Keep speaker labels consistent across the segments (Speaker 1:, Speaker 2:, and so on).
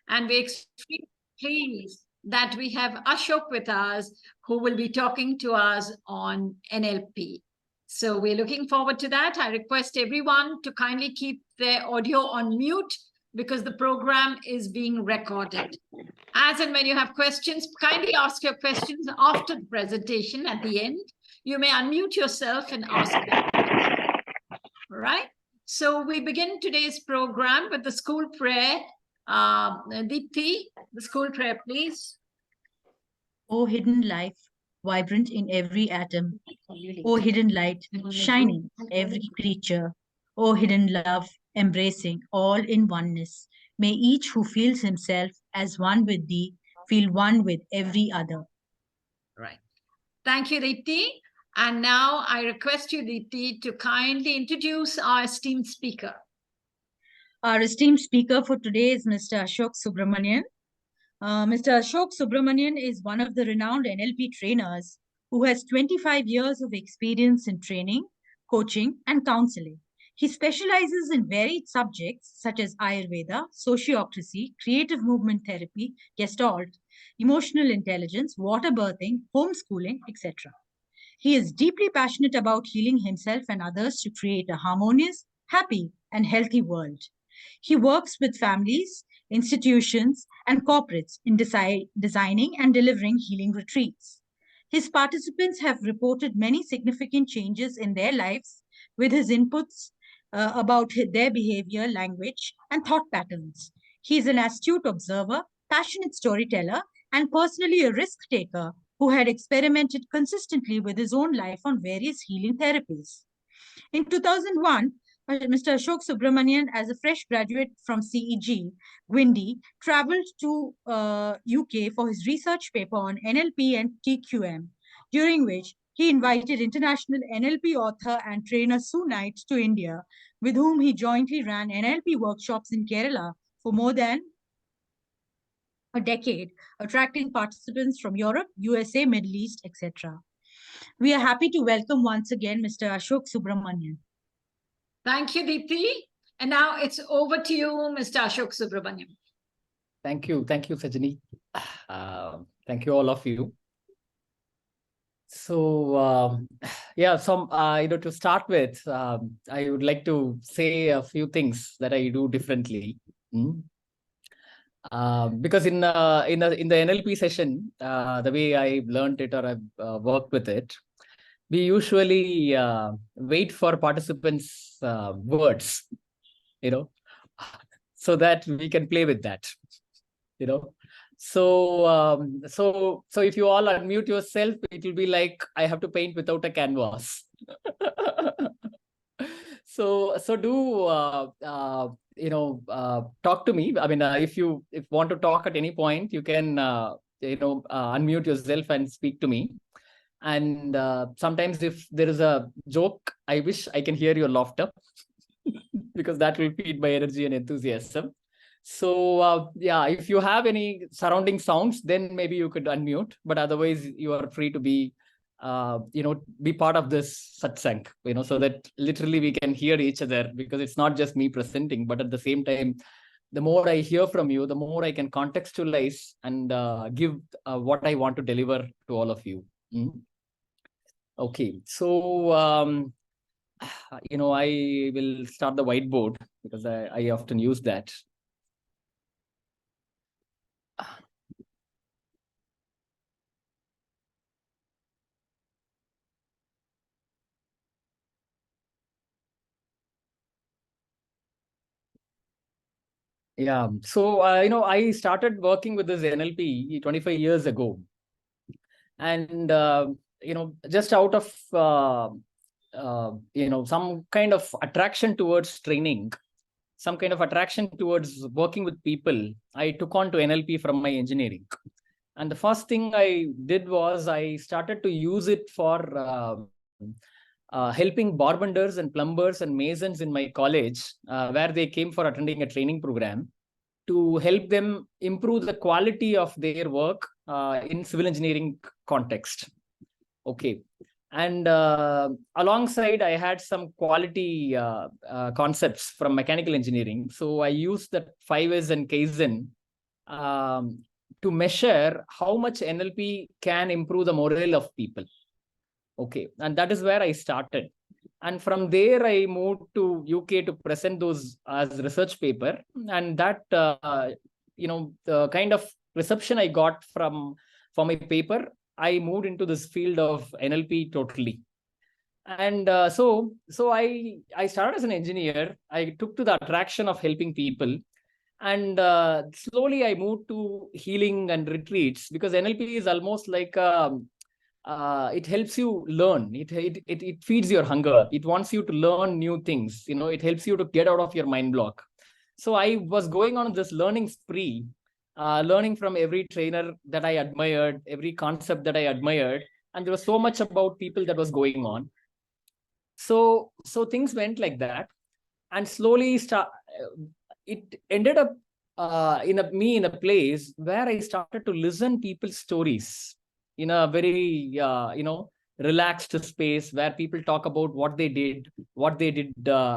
Speaker 1: And we're extremely pleased that we have Ashok with us, who will be talking to us on NLP. So we're looking forward to that. I request everyone to kindly keep their audio on mute because the program is being recorded. As and when you have questions, kindly ask your questions after the presentation at the end. You may unmute yourself and ask them. All right. So we begin today's program with the school prayer. Deepthi, the school prayer, please.
Speaker 2: O hidden life, vibrant in every atom. O hidden light, shining every creature. O hidden love, embracing all in oneness. May each who feels himself as one with thee feel one with every other.
Speaker 1: Right. Thank you, Deepthi. And now I request you, Deepthi, to kindly introduce our esteemed speaker.
Speaker 2: Our esteemed speaker for today is Mr. Ashok Subramanian. Mr. Ashok Subramanian is one of the renowned NLP trainers who has 25 years of experience in training, coaching, and counseling. He specializes in varied subjects such as Ayurveda, sociocracy, creative movement therapy, Gestalt, emotional intelligence, water birthing, homeschooling, etc. He is deeply passionate about healing himself and others to create a harmonious, happy, and healthy world. He works with families, institutions, and corporates in designing and delivering healing retreats. His participants have reported many significant changes in their lives with his inputs about their behavior, language, and thought patterns. He is an astute observer, passionate storyteller, and personally a risk taker who had experimented consistently with his own life on various healing therapies. In 2001, Mr. Ashok Subramanian, as a fresh graduate from CEG, Gwindi, traveled to UK for his research paper on NLP and TQM, during which he invited international NLP author and trainer Sue Knight to India, with whom he jointly ran NLP workshops in Kerala for more than a decade, attracting participants from Europe, USA, Middle East, etc. We are happy to welcome once again Mr. Ashok Subramanian.
Speaker 1: Thank you, Deepthi. And now it's over to you, Mr. Ashok Subramanian.
Speaker 3: Thank you, Sajani. Thank you, all of you. So, to start with, I would like to say a few things that I do differently. Because in the NLP session, the way I've learned it or I've worked with it, we usually wait for participants' words, so that we can play with that, So if you all unmute yourself, it will be like I have to paint without a canvas. So do talk to me. I mean, if you want to talk at any point, you can unmute yourself and speak to me. And sometimes if there is a joke, I wish I can hear your laughter because that will feed my energy and enthusiasm. So if you have any surrounding sounds, then maybe you could unmute. But otherwise, you are free to be be part of this satsang, so that literally we can hear each other, because it's not just me presenting, but at the same time, the more I hear from you, the more I can contextualize and give what I want to deliver to all of you. Okay, so I will start the whiteboard because I often use that. Yeah, so I started working with this NLP 25 years ago, and just out of some kind of attraction towards training, some kind of attraction towards working with people, I took on to NLP from my engineering. And the first thing I did was I started to use it for helping barbenders and plumbers and masons in my college, where they came for attending a training program, to help them improve the quality of their work in civil engineering context. Okay. And alongside, I had some quality concepts from mechanical engineering. So I used that 5S and Kaizen to measure how much NLP can improve the morale of people. Okay, and that is where I started. And from there, I moved to UK to present those as research paper. And that, the kind of reception I got for my paper, I moved into this field of NLP totally. And so I started as an engineer. I took to the attraction of helping people. And slowly I moved to healing and retreats, because NLP is almost like it helps you learn. It feeds your hunger. It wants you to learn new things. It helps you to get out of your mind block. So I was going on this learning spree, learning from every trainer that I admired, every concept that I admired, and there was so much about people that was going on. So things went like that, and slowly it ended up in a place where I started to listen people's stories in a very relaxed space, where people talk about what they did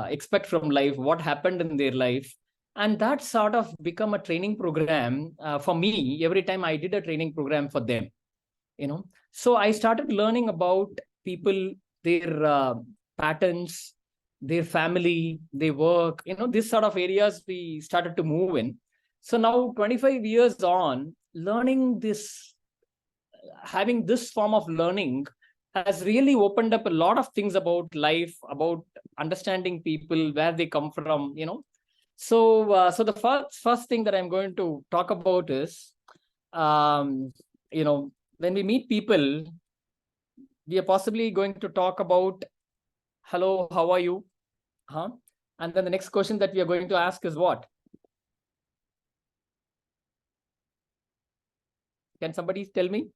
Speaker 3: expect from life, what happened in their life. And that sort of become a training program for me every time I did a training program for them. So I started learning about people, their patterns, their family, their work, this sort of areas we started to move in. So now 25 years on, learning this, having this form of learning has really opened up a lot of things about life, about understanding people, where they come from. So the first thing that I'm going to talk about is, when we meet people, we are possibly going to talk about, hello, how are you? And then the next question that we are going to ask is what? Can somebody tell me?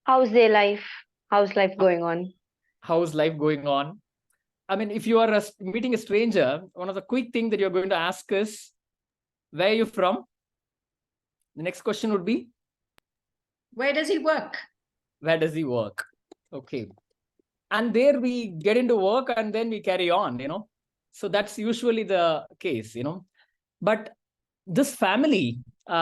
Speaker 4: How's their life? How's life going on?
Speaker 3: How's life going on? I mean, if you are meeting a stranger, one of the quick things that you're going to ask is, where are you from? The next question would be,
Speaker 1: where does he work?
Speaker 3: Where does he work? Okay. And there we get into work and then we carry on, So that's usually the case, But this family,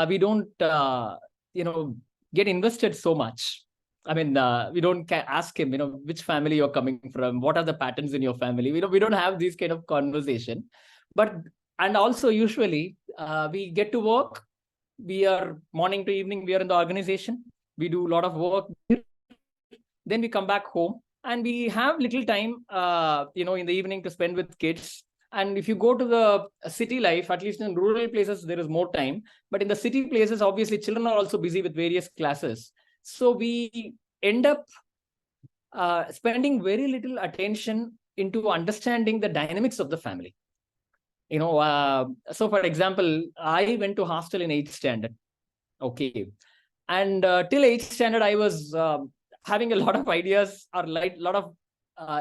Speaker 3: we don't, get invested so much. I mean, we don't ask him, which family you're coming from, what are the patterns in your family. We don't have these kind of conversation. And also usually we get to work. We are morning to evening, we are in the organization. We do a lot of work. Then we come back home and we have little time, in the evening to spend with kids. And if you go to the city life, at least in rural places, there is more time. But in the city places, obviously, children are also busy with various classes. So we end up spending very little attention into understanding the dynamics of the family. So for example, I went to hostel in 8th standard. Okay. And till 8th standard, I was having a lot of ideas or a lot of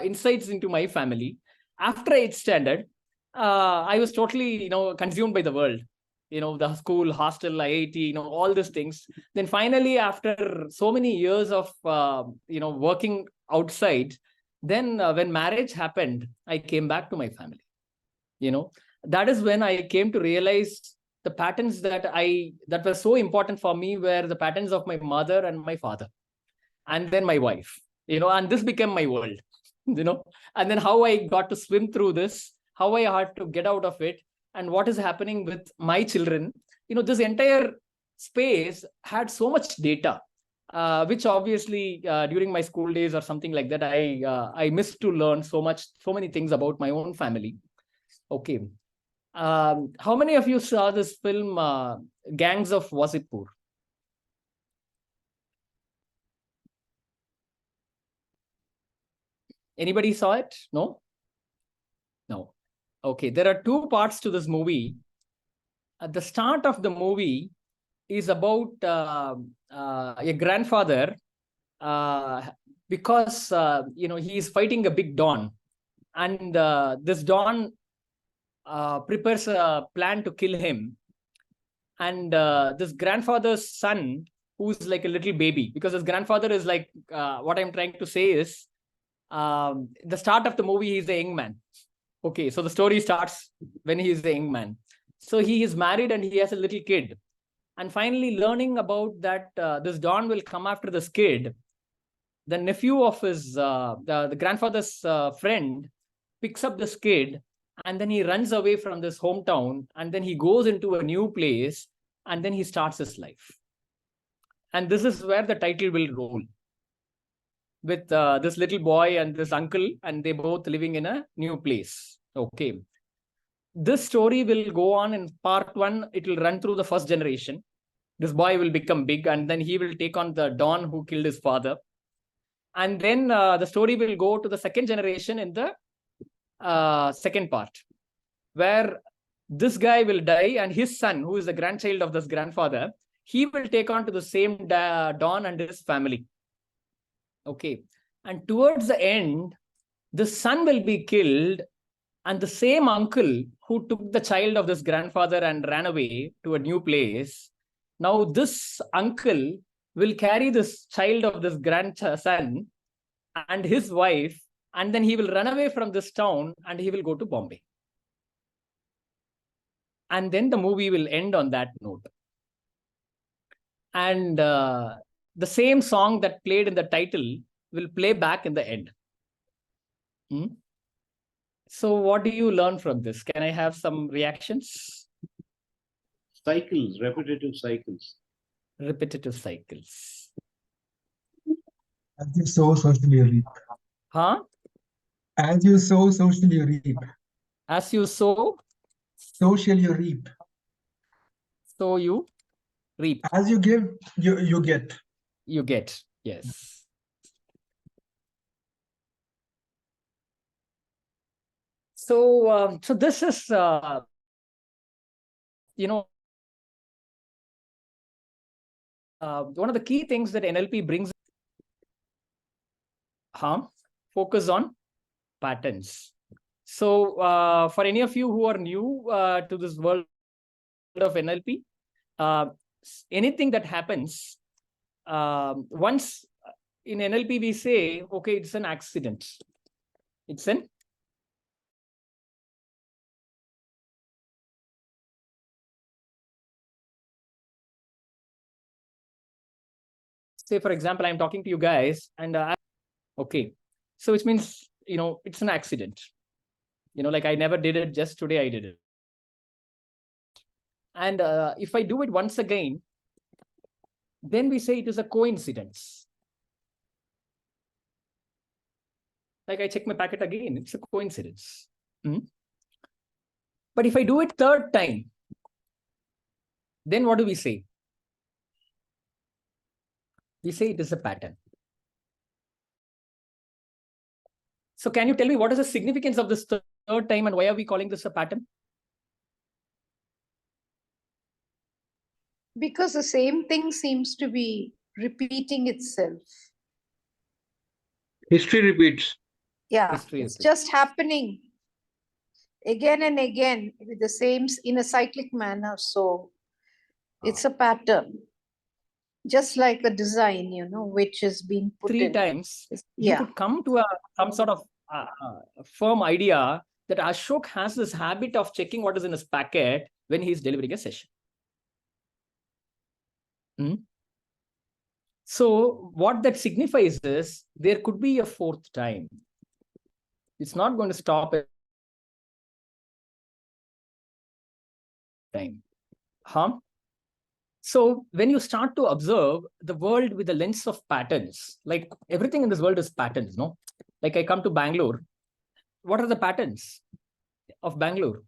Speaker 3: insights into my family. After 8th standard, I was totally, consumed by the world. The school, hostel, IIT, all these things. Then finally, after so many years of, working outside, then when marriage happened, I came back to my family. That is when I came to realize the patterns that were so important for me were the patterns of my mother and my father, and then my wife, and this became my world, and then how I got to swim through this, how I had to get out of it, and what is happening with my children. This entire space had so much data, which obviously during my school days or something like that, I missed to learn so many things about my own family. Okay. How many of you saw this film, Gangs of Wasseypur? Anybody saw it? No? No. Okay. There are two parts to this movie. At the start of the movie is about a grandfather, because, he is fighting a big Don. And this Don prepares a plan to kill him. And this grandfather's son, who's like a little baby, because his grandfather is like, what I'm trying to say is, the start of the movie, he's a young man. Okay, so the story starts when he is a young man. So he is married and he has a little kid. And finally, learning about that this Don will come after this kid, the nephew of his, the grandfather's friend picks up this kid, and then he runs away from this hometown, and then he goes into a new place, and then he starts his life. And this is where the title will roll, with this little boy and this uncle, and they both living in a new place. Okay. This story will go on in part 1. It will run through the first generation. This boy will become big, and then he will take on the Don who killed his father. And then the story will go to the second generation in the second part, where this guy will die, and his son, who is the grandchild of this grandfather, he will take on to the same Don and his family. Okay. And towards the end, the son will be killed, and the same uncle who took the child of this grandfather and ran away to a new place, now this uncle will carry this child of this grandson and his wife, and then he will run away from this town and he will go to Bombay. And then the movie will end on that note. And the same song that played in the title will play back in the end. So what do you learn from this? Can I have some reactions?
Speaker 5: Cycles, repetitive cycles.
Speaker 3: Repetitive cycles.
Speaker 6: As you sow, socially reap.
Speaker 3: Huh?
Speaker 6: As you sow, socially reap.
Speaker 3: As you sow,
Speaker 6: Socially reap.
Speaker 3: so you reap.
Speaker 6: As you give, you get.
Speaker 3: You get. Yes. So, so this is, you know, one of the key things that NLP brings. Focus on patterns. So, for any of you who are new to this world of NLP, anything that happens, once in NLP we say, okay, it's an accident. It's an say, for example, I'm talking to you guys, and okay, so which means, you know, it's an accident. You know, like I never did it, just today I did it. And if I do it once again, then we say it is a coincidence. Like I check my packet again, it's a coincidence. But if I do it third time, then what do we say? We say it is a pattern. So can you tell me what is the significance of this third time, and why are we calling this a pattern?
Speaker 7: Because the same thing seems to be repeating itself.
Speaker 5: History repeats.
Speaker 7: Yeah,
Speaker 3: History
Speaker 7: it's
Speaker 3: repeats.
Speaker 7: just happening again and again with the same, in a cyclic manner. So it's a pattern, just like a design, you know, which is being put
Speaker 3: 3
Speaker 7: in.
Speaker 3: times, you
Speaker 7: Yeah.
Speaker 3: could come to some sort of firm idea that Ashok has this habit of checking what is in his packet when he is delivering a session. So what that signifies is there could be a 4th time. It's not going to stop at time. So when you start to observe the world with the lens of patterns, like everything in this world is patterns, no? Like I come to Bangalore. What are the patterns of Bangalore?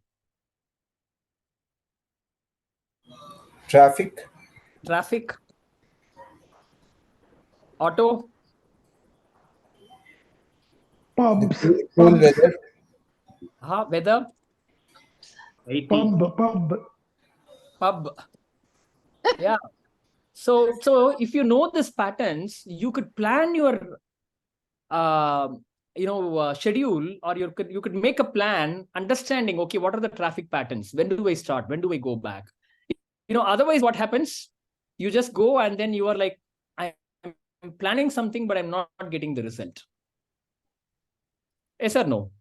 Speaker 8: Traffic.
Speaker 3: Traffic, auto,
Speaker 6: Pubs.
Speaker 8: Cool weather.
Speaker 3: weather,
Speaker 5: IT.
Speaker 3: pub. Yeah. So if you know these patterns, you could plan your schedule, or you could make a plan understanding, okay, what are the traffic patterns? When do I start? When do I go back? You know, otherwise what happens? You just go and then you are like, I'm planning something, but I'm not getting the result. Yes or no?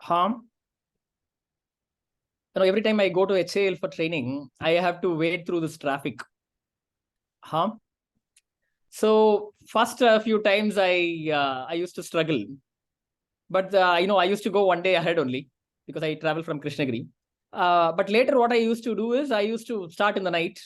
Speaker 3: Harm. Every time I go to HAL for training, I have to wait through this traffic. Harm. So first few times I used to struggle, but I used to go one day ahead only because I travel from Krishnagiri. But later what I used to do is I used to start in the night,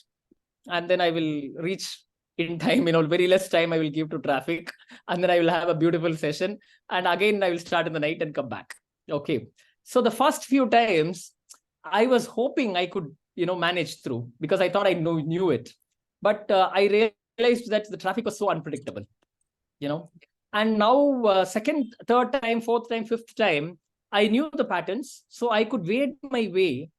Speaker 3: and then I will reach in time, very less time I will give to traffic, and then I will have a beautiful session, and again I will start in the night and come back. Okay. So the first few times I was hoping I could, manage through because I thought I knew it. But I realized that the traffic was so unpredictable, and now second, third time, fourth time, fifth time, I knew the patterns. So I could wade my way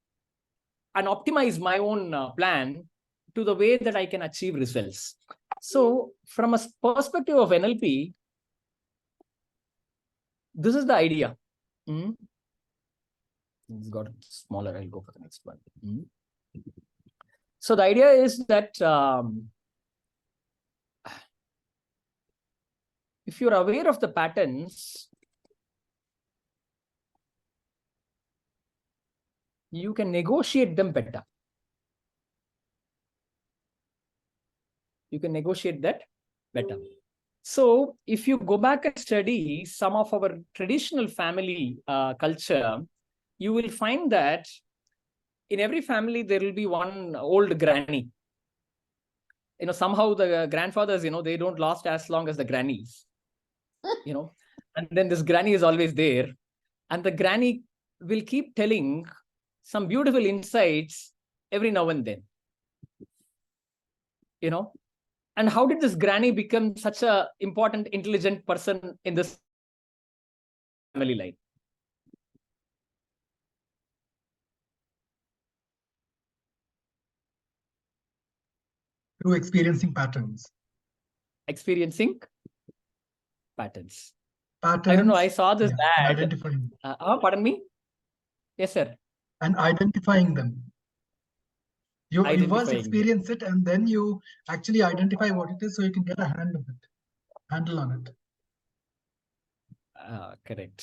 Speaker 3: and optimize my own plan to the way that I can achieve results. So from a perspective of NLP, this is the idea. It's got smaller. I'll go for the next one. So the idea is that if you're aware of the patterns, you can negotiate them better. You can negotiate that better. So if you go back and study some of our traditional family culture, you will find that in every family, there will be one old granny. Somehow the grandfathers, they don't last as long as the grannies, and then this granny is always there. And the granny will keep telling some beautiful insights every now and then, And how did this granny become such an important, intelligent person in this family line?
Speaker 6: Through experiencing patterns.
Speaker 3: Experiencing patterns.
Speaker 6: Patterns.
Speaker 3: I don't know. I saw this ad.
Speaker 6: Identifying.
Speaker 3: Pardon me? Yes, sir.
Speaker 6: And identifying them. You first experience it, and then you actually identify what it is, so you can get a handle on it.
Speaker 3: Correct.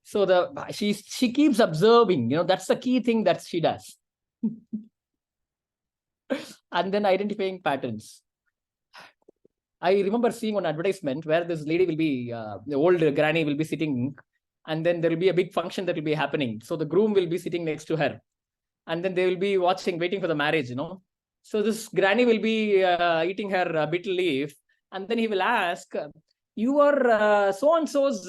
Speaker 3: So she keeps observing. That's the key thing that she does. And then identifying patterns. I remember seeing an advertisement where this lady will be, the old granny will be sitting, and then there will be a big function that will be happening. So the groom will be sitting next to her, and then they will be waiting for the marriage, So this granny will be eating her betel leaf, and then he will ask, you are so-and-so's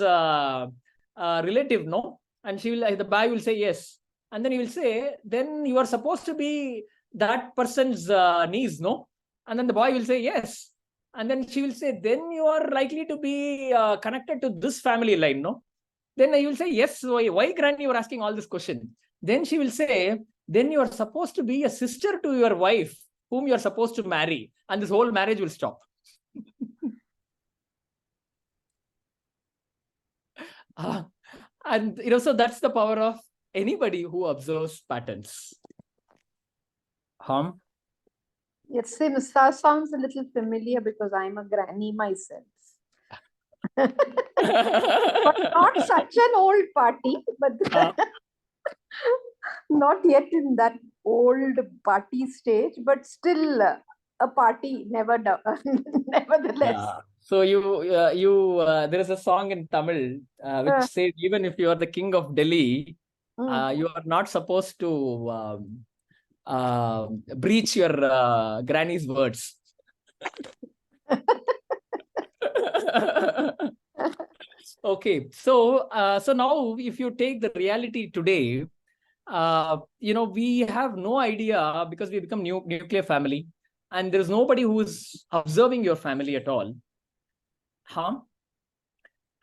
Speaker 3: relative, no? And the boy will say yes. And then he will say, then you are supposed to be that person's niece, no? And then the boy will say yes. And then she will say, then you are likely to be connected to this family line, no? Then you will say, yes, why granny, you are asking all this question? Then she will say, then you are supposed to be a sister to your wife, whom you are supposed to marry. And this whole marriage will stop. And, so that's the power of anybody who observes patterns.
Speaker 7: Yes, that sounds a little familiar because I'm a granny myself. But not such an old party, but not yet in that old party stage, but still a party, nevertheless.
Speaker 3: So there is a song in Tamil which says, even if you are the king of Delhi, you are not supposed to breach your granny's words. Okay, so now if you take the reality today, we have no idea because we become nuclear family, and there is nobody who is observing your family at all.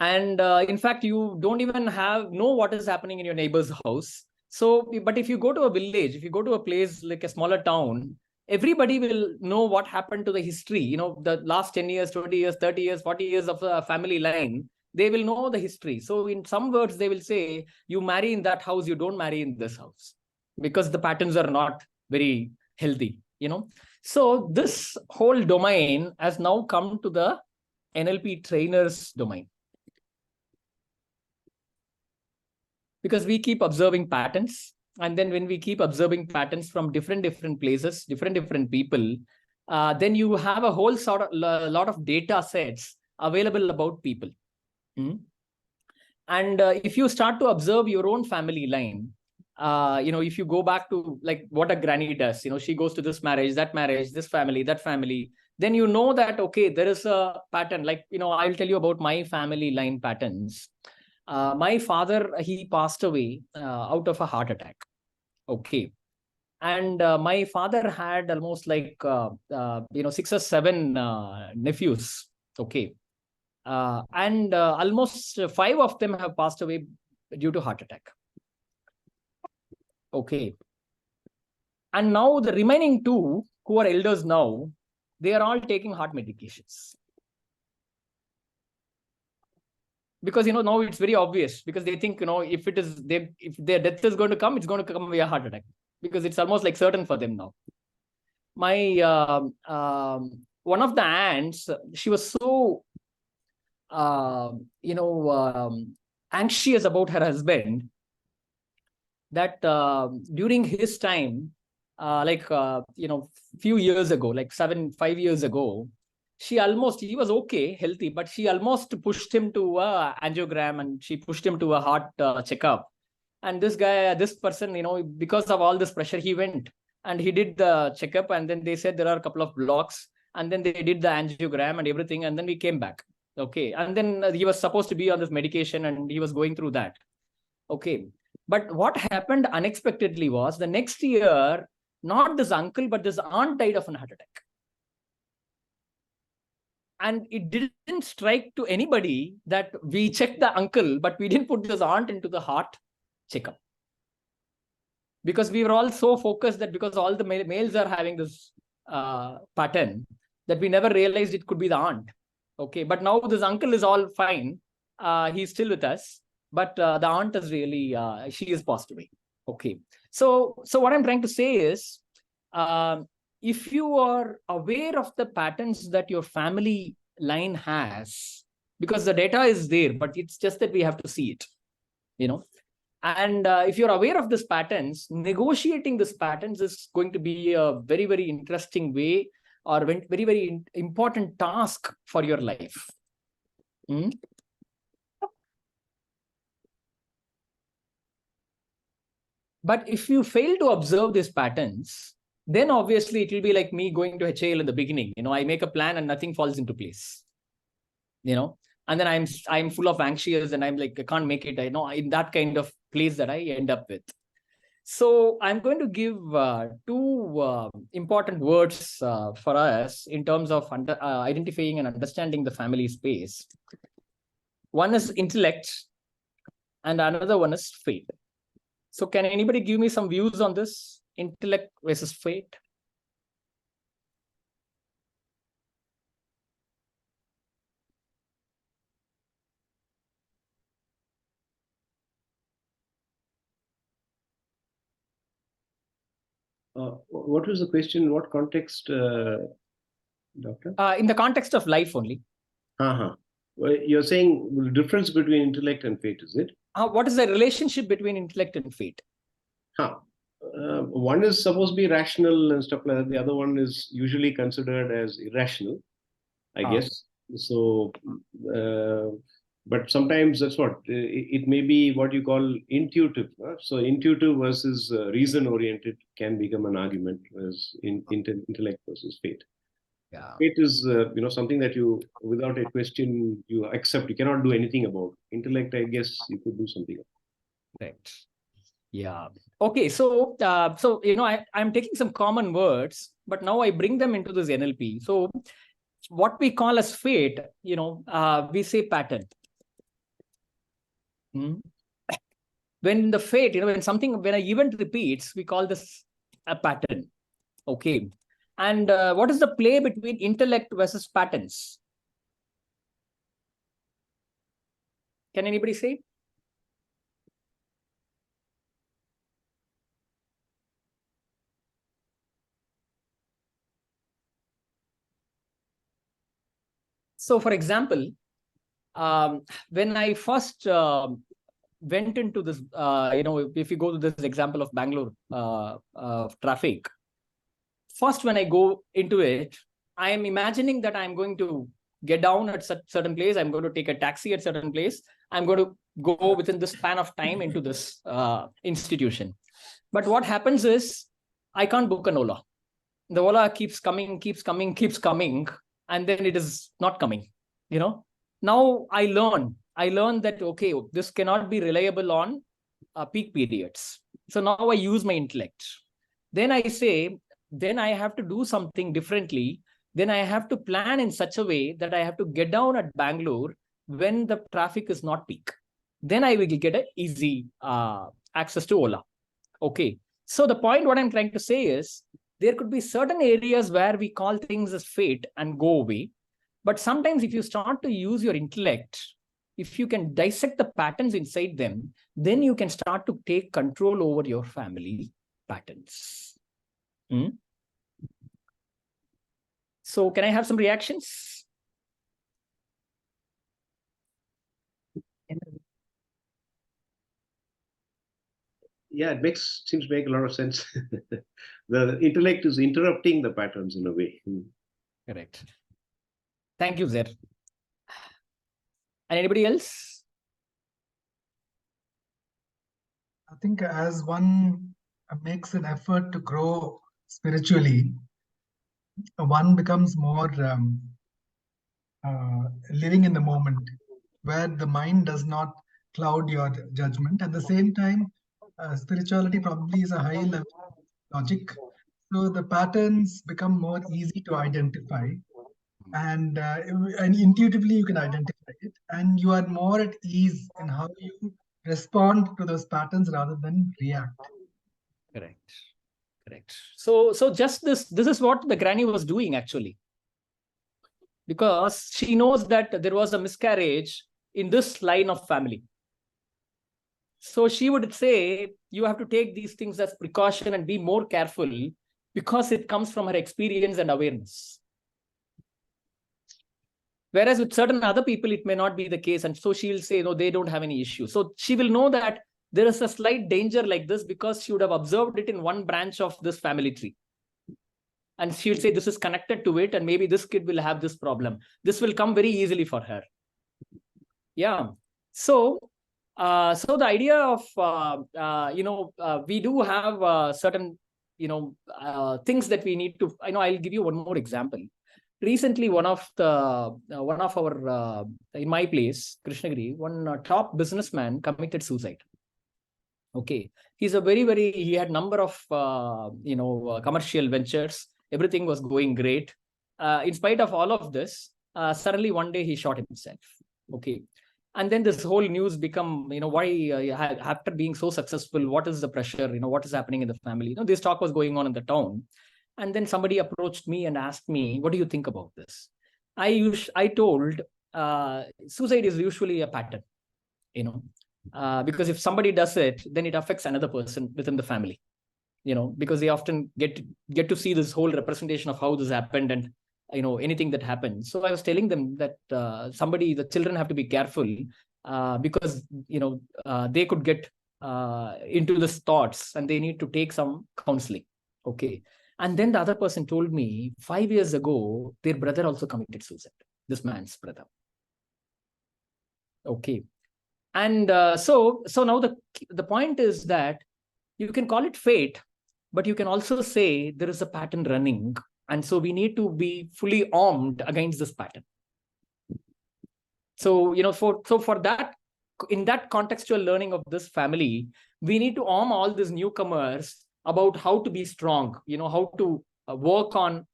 Speaker 3: And in fact, you don't even know what is happening in your neighbor's house. So, but if you go to a village, if you go to a place like a smaller town, everybody will know what happened to the history, the last 10 years, 20 years, 30 years, 40 years of a family line. They will know the history. So in some words, they will say, you marry in that house, you don't marry in this house, because the patterns are not very healthy, So this whole domain has now come to the NLP trainers domain. because we keep observing patterns. And then when we keep observing patterns from different places, different people, then you have a whole sort of lot of data sets available about people. And if you start to observe your own family line, if you go back to like what a granny does, she goes to this marriage, this family, that family, then you know that, okay, there is a pattern. Like, I'll tell you about my family line patterns. My father, he passed away out of a heart attack. Okay. And my father had almost like, 6 or 7 nephews. Okay. And almost 5 of them have passed away due to heart attack. Okay. And now the remaining 2 who are elders now, they are all taking heart medications. Because, now it's very obvious, because they think, if their death is going to come, it's going to come via heart attack, because it's almost like certain for them now. My, one of the aunts, she was so, anxious about her husband that during his time, few years ago, like 5 years ago, he was okay, healthy, but she almost pushed him to a angiogram, and she pushed him to a heart checkup. And this person, because of all this pressure, he went and he did the checkup, and then they said there are a couple of blocks, and then they did the angiogram and everything, and then we came back. Okay. And then he was supposed to be on this medication, and he was going through that. Okay. But what happened unexpectedly was the next year, not this uncle, but this aunt died of a heart attack. And it didn't strike to anybody that we checked the uncle, but we didn't put this aunt into the heart checkup. Because we were all so focused that because all the males are having this pattern, that we never realized it could be the aunt. Okay. But now this uncle is all fine. He's still with us. But the aunt is really, she is passed away. Okay. So what I'm trying to say is, if you are aware of the patterns that your family line has, because the data is there, but it's just that we have to see it, and if you're aware of these patterns, negotiating these patterns is going to be a very, very interesting way, or very, very important task for your life. But if you fail to observe these patterns, then obviously it will be like me going to HAL in the beginning. I make a plan and nothing falls into place. And then I'm full of anxious, and I'm like, I can't make it. In that kind of place that I end up with. So I'm going to give 2 important words for us in terms of identifying and understanding the family space. One is intellect, and another one is fate. So can anybody give me some views on this? Intellect versus fate?
Speaker 5: What was the question? In what context, Doctor?
Speaker 3: In the context of life only.
Speaker 5: Well, you're saying the difference between intellect and fate, is it?
Speaker 3: What is the relationship between intellect and fate?
Speaker 5: One is supposed to be rational and stuff like that. The other one is usually considered as irrational, I guess. So, but sometimes that's what it may be what you call intuitive. So intuitive versus reason-oriented can become an argument as intellect versus fate.
Speaker 3: Yeah.
Speaker 5: Fate is something that you, without a question, you accept. You cannot do anything about. Intellect, I guess, you could do something about.
Speaker 3: Right. Yeah. Okay. So I'm taking some common words, but now I bring them into this NLP. So what we call as fate, we say pattern. When the fate, when an event repeats, we call this a pattern. Okay. And what is the play between intellect versus patterns? Can anybody say? So, for example, when I first went into this, if you go to this example of Bangalore traffic, first when I go into it, I am imagining that I'm going to get down at certain place. I'm going to take a taxi at certain place. I'm going to go within this span of time into this institution. But what happens is I can't book an Ola. The Ola keeps coming, and then it is not coming. Now I learn that, okay, this cannot be reliable on peak periods. So now I use my intellect. Then I say, then I have to do something differently. Then I have to plan in such a way that I have to get down at Bangalore when the traffic is not peak. Then I will get an easy access to Ola. Okay. So the point what I'm trying to say is, there could be certain areas where we call things as fate and go away. But sometimes if you start to use your intellect, if you can dissect the patterns inside them, then you can start to take control over your family patterns. So can I have some reactions?
Speaker 5: Yeah, it seems to make a lot of sense. The intellect is interrupting the patterns in a way.
Speaker 3: Correct. Thank you, Zer. And anybody else?
Speaker 6: I think as one makes an effort to grow spiritually, one becomes more living in the moment, where the mind does not cloud your judgment. At the same time, spirituality probably is a high level logic. So the patterns become more easy to identify, and intuitively you can identify it, and you are more at ease in how you respond to those patterns rather than react.
Speaker 3: Correct. So just this is what the granny was doing actually, because she knows that there was a miscarriage in this line of family. So she would say, you have to take these things as precaution and be more careful, because it comes from her experience and awareness. Whereas with certain other people, it may not be the case. And so she'll say, no, they don't have any issue. So she will know that there is a slight danger like this, because she would have observed it in one branch of this family tree. And she will say, this is connected to it, and maybe this kid will have this problem. This will come very easily for her. Yeah. So the idea of, we do have certain, things that we need to, I'll give you one more example. Recently, one of our, in my place, Krishnagiri, one top businessman committed suicide. Okay. He's a he had number of, commercial ventures. Everything was going great. In spite of all of this, suddenly one day he shot himself. Okay. And then this whole news become, why after being so successful, what is the pressure, what is happening in the family? This talk was going on in the town. And then somebody approached me and asked me, what do you think about this? I told, suicide is usually a pattern, because if somebody does it, then it affects another person within the family, because they often get to see this whole representation of how this happened and, anything that happens. So I was telling them that the children have to be careful, because, they could get into these thoughts, and they need to take some counseling. Okay. And then the other person told me 5 years ago, their brother also committed suicide, this man's brother. Okay. And so now the point is that you can call it fate, but you can also say there is a pattern running. And so we need to be fully armed against this pattern. So, for that, in that contextual learning of this family, we need to arm all these newcomers about how to be strong, how to work on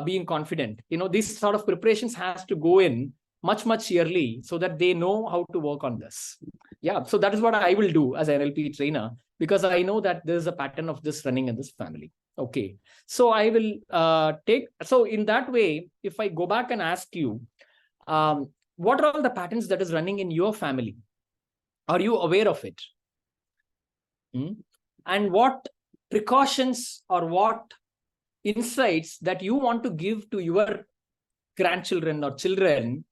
Speaker 3: being confident. These sort of preparations has to go in much early, so that they know how to work on this. Yeah, so that is what I will do as an NLP trainer, because I know that there is a pattern of this running in this family. Okay, so I will so in that way, if I go back and ask you, what are all the patterns that is running in your family? Are you aware of it? And what precautions or what insights that you want to give to your grandchildren or children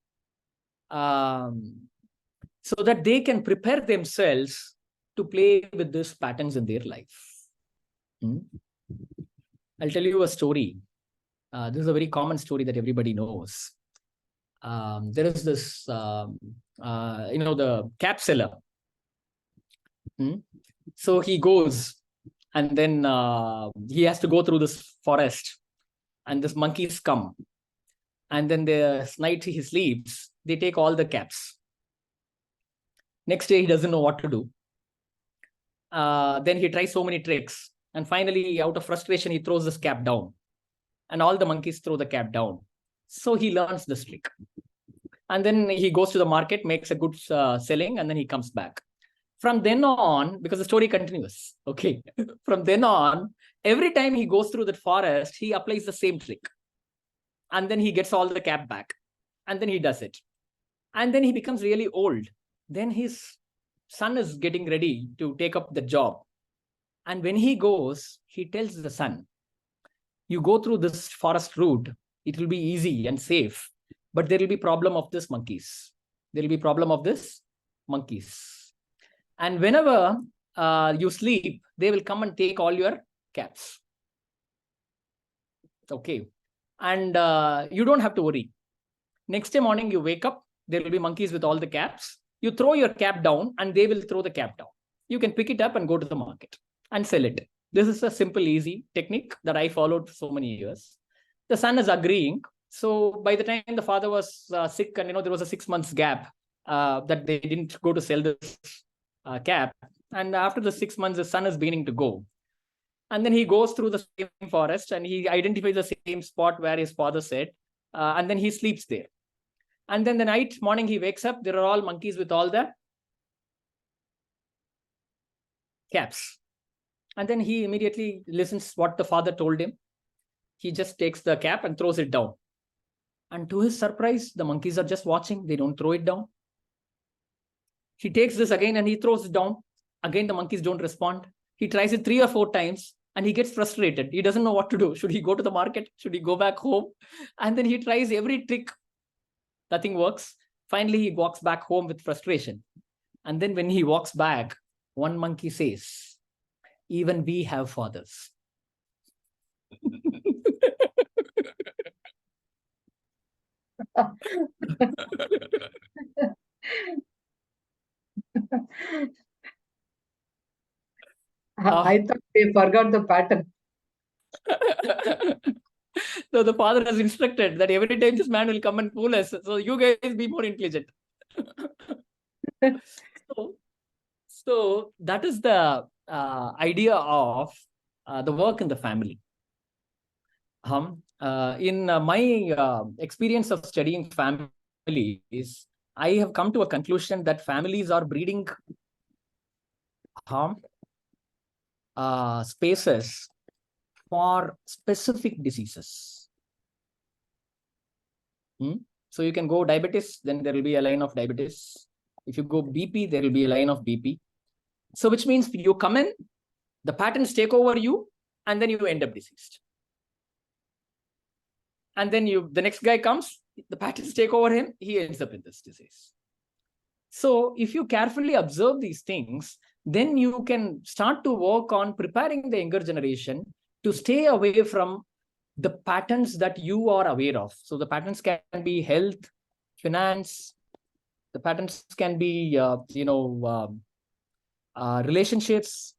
Speaker 3: so that they can prepare themselves to play with these patterns in their life. I'll tell you a story. This is a very common story that everybody knows. There is this, the cap seller. So he goes, and then he has to go through this forest, and this monkeys come. And then the night he sleeps, they take all the caps. Next day, he doesn't know what to do. Then he tries so many tricks. And finally, out of frustration, he throws this cap down. And all the monkeys throw the cap down. So he learns this trick. And then he goes to the market, makes a good selling, and then he comes back. From then on, because the story continues, okay, from then on, every time he goes through the forest, he applies the same trick. And then he gets all the cap back. And then he does it. And then he becomes really old. Then his son is getting ready to take up the job. And when he goes, he tells the son, you go through this forest route, it will be easy and safe, but there will be problem of this monkeys. There will be problem of this monkeys. And whenever you sleep, they will come and take all your caps. Okay. And you don't have to worry. Next day morning, you wake up, there will be monkeys with all the caps. You throw your cap down and they will throw the cap down. You can pick it up and go to the market and sell it. This is a simple, easy technique that I followed for so many years. The son is agreeing. So by the time the father was sick, and there was a 6 months gap that they didn't go to sell this cap. And after the 6 months, the son is beginning to go. And then he goes through the same forest and he identifies the same spot where his father said, and then he sleeps there. And then the morning he wakes up, there are all monkeys with all the caps. And then he immediately listens what the father told him. He just takes the cap and throws it down. And to his surprise, the monkeys are just watching. They don't throw it down. He takes this again and he throws it down. Again, the monkeys don't respond. He tries it 3 or 4 times and he gets frustrated. He doesn't know what to do. Should he go to the market? Should he go back home? And then he tries every trick. Nothing works. Finally, he walks back home with frustration. And then when he walks back, one monkey says, even we have fathers.
Speaker 8: I thought they forgot the pattern.
Speaker 3: So the father has instructed that every time this man will come and fool us, so you guys be more intelligent. So that is the idea of the work in the family. In my experience of studying families, I have come to a conclusion that families are breeding spaces for specific diseases. So you can go diabetes, then there will be a line of diabetes. If you go BP, there will be a line of BP. So which means you come in, the patterns take over you, and then you end up deceased. And then the next guy comes, the patterns take over him, he ends up in this disease. So if you carefully observe these things, then you can start to work on preparing the younger generation to stay away from the patterns that you are aware of. So the patterns can be health, finance, the patterns can be, relationships.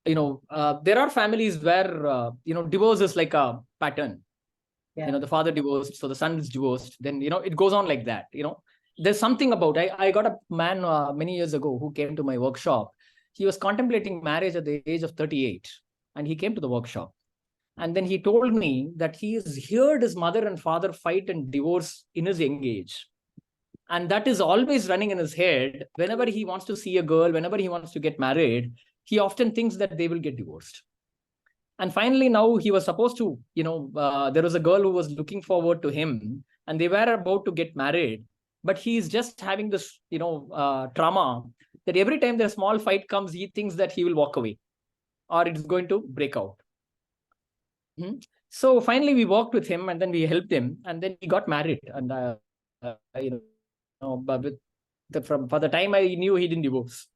Speaker 3: There are families where, divorce is like a pattern.
Speaker 8: Yeah.
Speaker 3: The father divorced, so the son is divorced. Then, it goes on like that. There's something about, I got a man many years ago who came to my workshop. He was contemplating marriage at the age of 38 and he came to the workshop. And then he told me that he has heard his mother and father fight and divorce in his young age. And that is always running in his head. Whenever he wants to see a girl, whenever he wants to get married, he often thinks that they will get divorced. And finally, now he was supposed to, there was a girl who was looking forward to him and they were about to get married. But he's just having this, trauma that every time the small fight comes, he thinks that he will walk away or it's going to break out. So finally, we worked with him, and then we helped him, and then he got married. And but for the time I knew, he didn't divorce.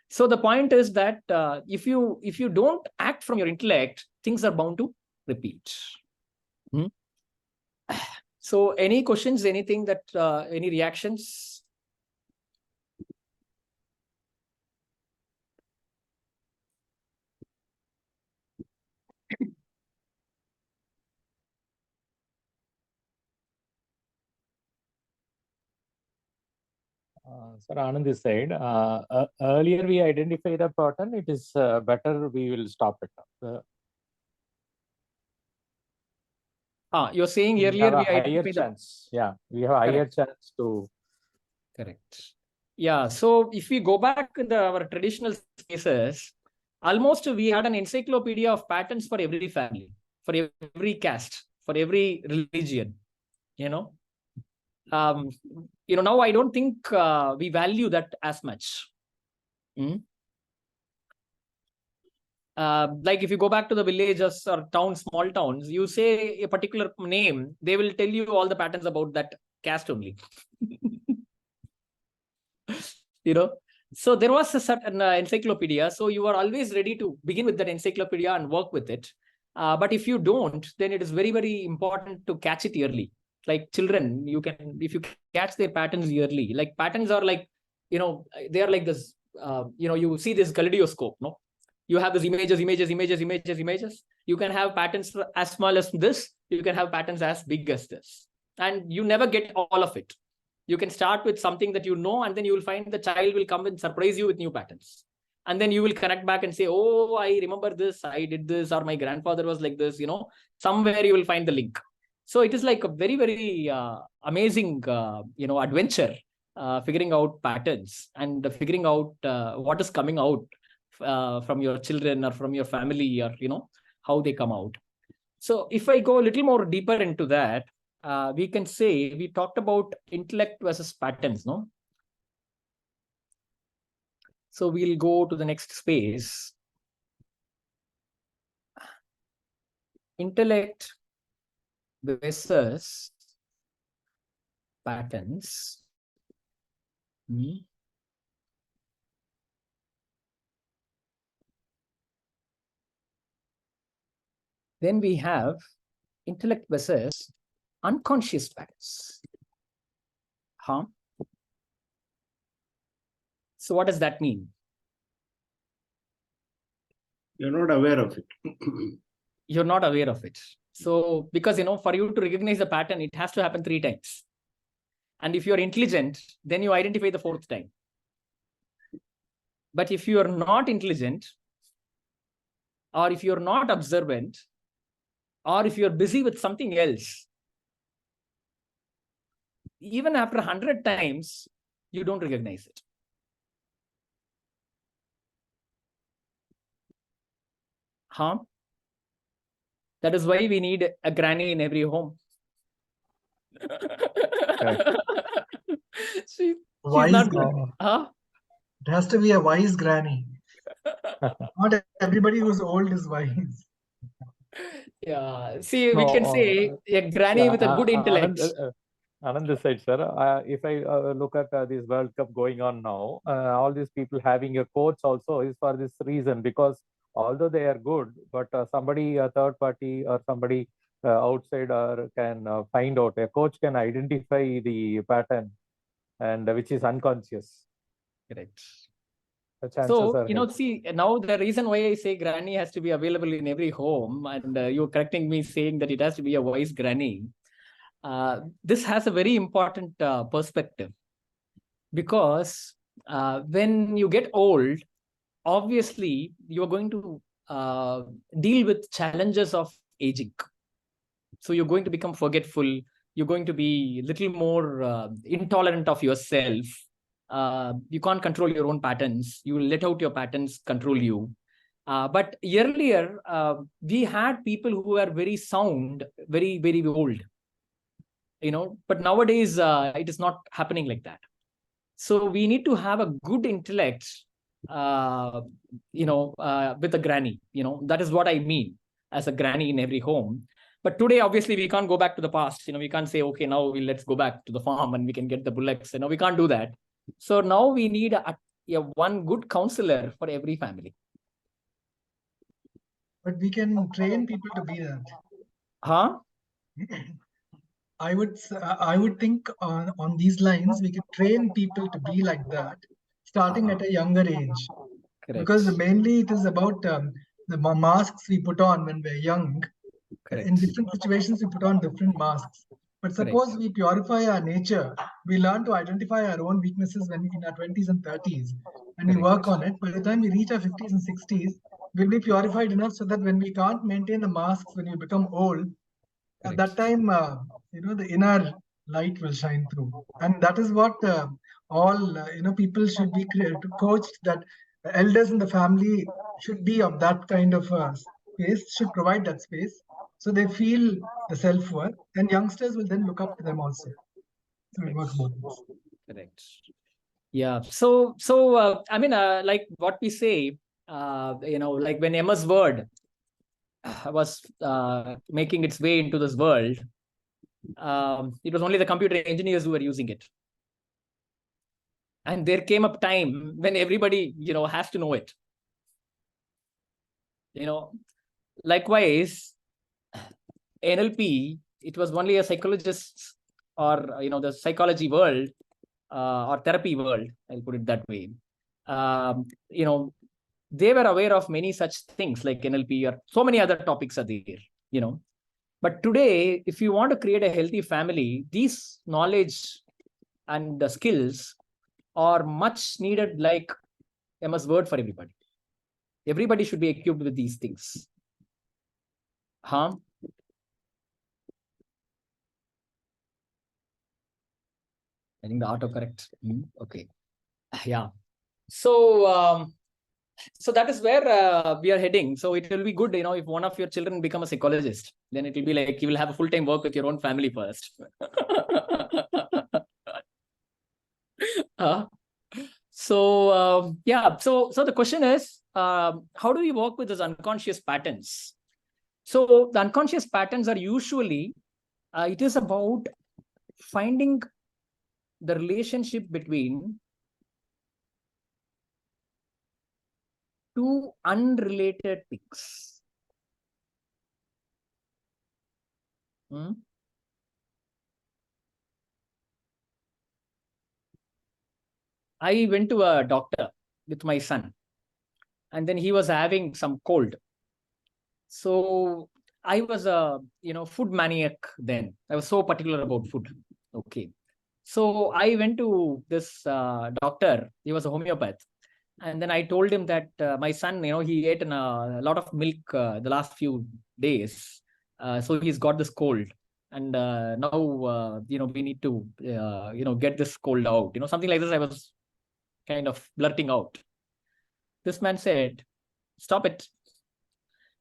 Speaker 3: So the point is that if you don't act from your intellect, things are bound to repeat. So any questions, anything that any reactions?
Speaker 9: Sir, Anand this side. Earlier we identified a pattern. It is better we will stop it.
Speaker 3: You're saying
Speaker 9: We
Speaker 3: earlier
Speaker 9: have a
Speaker 3: we
Speaker 9: higher
Speaker 3: identified
Speaker 9: chance. Yeah, we have a higher chance to.
Speaker 3: Correct. Yeah. So if we go back in our traditional spaces, almost we had an encyclopedia of patterns for every family, for every caste, for every religion. Now I don't think we value that as much. Like if you go back to the villages or towns, small towns, you say a particular name, they will tell you all the patterns about that caste only. So there was a certain encyclopedia. So you are always ready to begin with that encyclopedia and work with it. But if you don't, then it is very, very important to catch it early. Like children, if you catch their patterns early, like patterns are like, they are like this, you see this kaleidoscope, no? You have this images. You can have patterns as small as this. You can have patterns as big as this. And you never get all of it. You can start with something that and then you will find the child will come and surprise you with new patterns. And then you will connect back and say, oh, I remember this, I did this, or my grandfather was like this, somewhere you will find the link. So it is like a very, very amazing, adventure, figuring out patterns and figuring out what is coming out from your children or from your family, or, how they come out. So if I go a little more deeper into that, we can say we talked about intellect versus patterns, no? So we'll go to the next space. Intellect versus patterns. Then we have intellect versus unconscious patterns. So what does that mean?
Speaker 5: You're not aware of it.
Speaker 3: You're not aware of it. So because, for you to recognize a pattern, it has to happen 3 times. And if you're intelligent, then you identify the 4th time. But if you are not intelligent, or if you're not observant, or if you're busy with something else, even after 100 times, you don't recognize it. That is why we need a granny in every home. She's not
Speaker 6: granny.
Speaker 3: It
Speaker 6: has to be a wise granny. Not everybody who's old is wise.
Speaker 3: Yeah. See, we can say a granny with a good intellect.
Speaker 9: Anand this side, sir. If I look at this World Cup going on now, all these people having a coach also is for this reason, because although they are good, but somebody, a third party or somebody outsider can find out. A coach can identify the pattern, and which is unconscious.
Speaker 3: Correct.
Speaker 9: So,
Speaker 3: see, now the reason why I say granny has to be available in every home, and you're correcting me saying that it has to be a wise granny. This has a very important perspective, because when you get old, obviously you are going to deal with challenges of aging. So you're going to become forgetful. You're going to be a little more intolerant of yourself. You can't control your own patterns. You will let out your patterns control you. But earlier, we had people who were very sound, very, very old. But nowadays it is not happening like that. So we need to have a good intellect, with a granny. That is what I mean. as a granny in every home. But today, obviously, we can't go back to the past. We can't say, okay, now let's go back to the farm and we can get the bullocks. We can't do that. So now we need one good counselor for every family.
Speaker 6: But we can train people to be that.
Speaker 3: Huh?
Speaker 6: I would think on these lines, we can train people to be like that, starting at a younger age.
Speaker 3: Correct.
Speaker 6: Because mainly it is about the masks we put on when we're young.
Speaker 3: Correct.
Speaker 6: In different situations, we put on different masks. But suppose we purify our nature, we learn to identify our own weaknesses when in our 20s and 30s, and we work on it. By the time we reach our 50s and 60s, we'll be purified enough so that when we can't maintain the masks when we become old, at that time, the inner light will shine through. And that is what all, people should be coached, that elders in the family should be of that kind of space, should provide that space. So they feel the self-worth, and youngsters will then look up to them also. So it works both ways.
Speaker 3: Correct. Yeah. So like what we say, like when Emma's word was making its way into this world, it was only the computer engineers who were using it. And there came a time when everybody, has to know it. Likewise, NLP, it was only a psychologist or, the psychology world or therapy world, I'll put it that way. They were aware of many such things like NLP or so many other topics are there, But today, if you want to create a healthy family, these knowledge and the skills are much needed, like Emma's word for everybody. Everybody should be equipped with these things. Huh? I think the autocorrect. Okay. Yeah. So, so that is where we are heading. So it will be good, if one of your children become a psychologist, then it will be like you will have a full-time work with your own family first. So the question is, how do we work with those unconscious patterns? So the unconscious patterns are usually, it is about finding the relationship between two unrelated things. I went to a doctor with my son, and then he was having some cold. So I was a food maniac then. I was so particular about food. Okay. So I went to this doctor. He was a homeopath. And then I told him that my son, he ate a lot of milk the last few days. So he's got this cold. And now, we need to, get this cold out. Something like this I was kind of blurting out. This man said, stop it.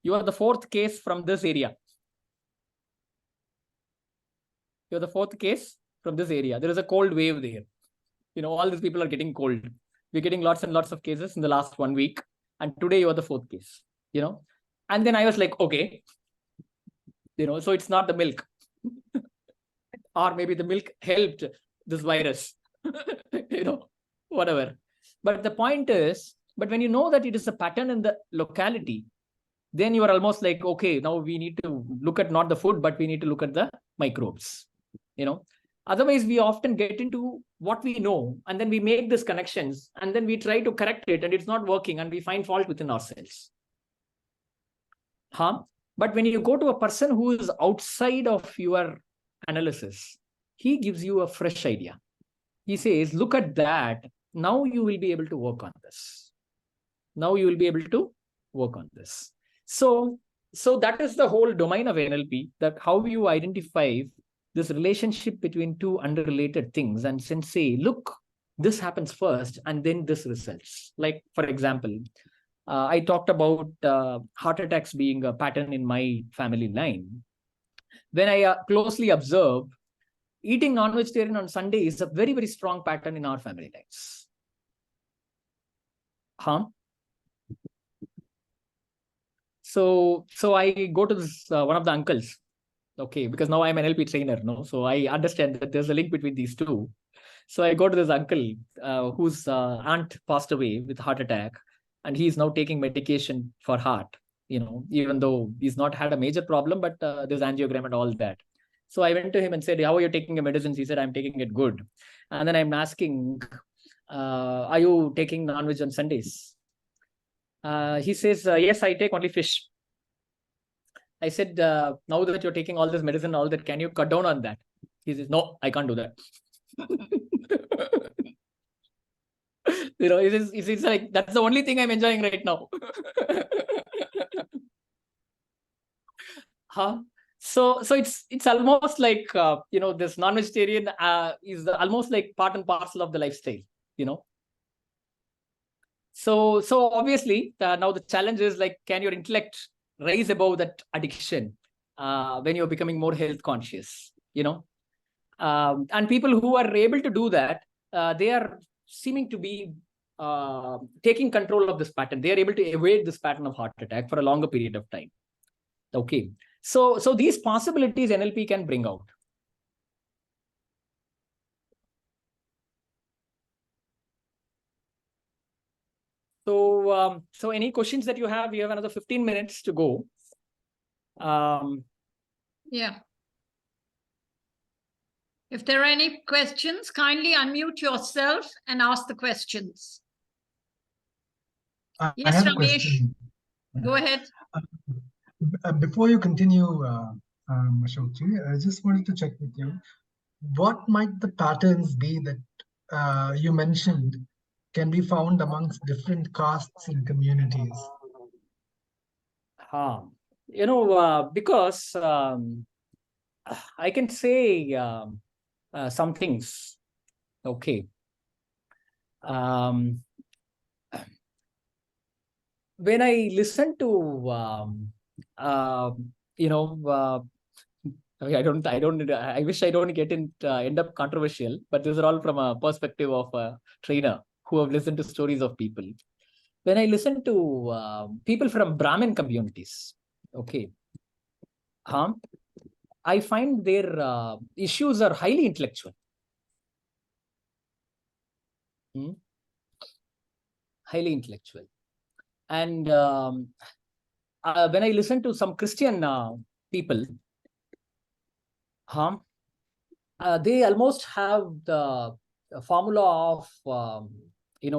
Speaker 3: You are the fourth case from this area. You're the fourth case from this area. There is a cold wave there. All these people are getting cold. We're getting lots and lots of cases in the last 1 week. And today you are the fourth case, And then I was like, okay, so it's not the milk. Or maybe the milk helped this virus, whatever. But the point is, but when you know that it is a pattern in the locality, then you are almost like, okay, now we need to look at not the food, but we need to look at the microbes, Otherwise, we often get into what we know, and then we make these connections, and then we try to correct it, and it's not working, and we find fault within ourselves. But when you go to a person who is outside of your analysis, he gives you a fresh idea. He says, look at that. Now you will be able to work on this. Now you will be able to work on this. So that is the whole domain of NLP, that how you identify this relationship between two unrelated things and then say, look, this happens first and then this results. Like, for example, I talked about heart attacks being a pattern in my family line. When I closely observe, eating non-vegetarian on Sunday is a very, very strong pattern in our family lives. So I go to this one of the uncles. Okay, because now I'm an NLP trainer, no? So I understand that there's a link between these two. So I go to this uncle whose aunt passed away with a heart attack, and he's now taking medication for heart, even though he's not had a major problem, but there's angiogram and all that. So I went to him and said, how are you taking your medicines? He said, I'm taking it good. And then I'm asking, are you taking non-veg on Sundays? He says, yes, I take only fish. I said, now that you're taking all this medicine, all that, can you cut down on that? He says, no, I can't do that. It's like, that's the only thing I'm enjoying right now. So it's almost like, this non-vegetarian is almost like part and parcel of the lifestyle, So obviously, now the challenge is like, can your intellect rise above that addiction when you're becoming more health conscious, and people who are able to do that, they are seeming to be taking control of this pattern. They are able to evade this pattern of heart attack for a longer period of time. Okay. So these possibilities NLP can bring out. So any questions that you have? We have another 15 minutes to go.
Speaker 1: Yeah. If there are any questions, kindly unmute yourself and ask the questions.
Speaker 6: I
Speaker 1: Yes,
Speaker 6: have a
Speaker 1: Ramesh,
Speaker 6: question.
Speaker 1: go ahead.
Speaker 6: Before you continue, Ashokji, I just wanted to check with you. What might the patterns be that you mentioned can be found amongst different castes and communities?
Speaker 3: Because I can say some things. Okay. When I listen to, I wish I don't end up controversial, but these are all from a perspective of a trainer who have listened to stories of people. When I listen to people from Brahmin communities, okay, I find their issues are highly intellectual. Highly intellectual. And when I listen to some Christian people, they almost have the formula of,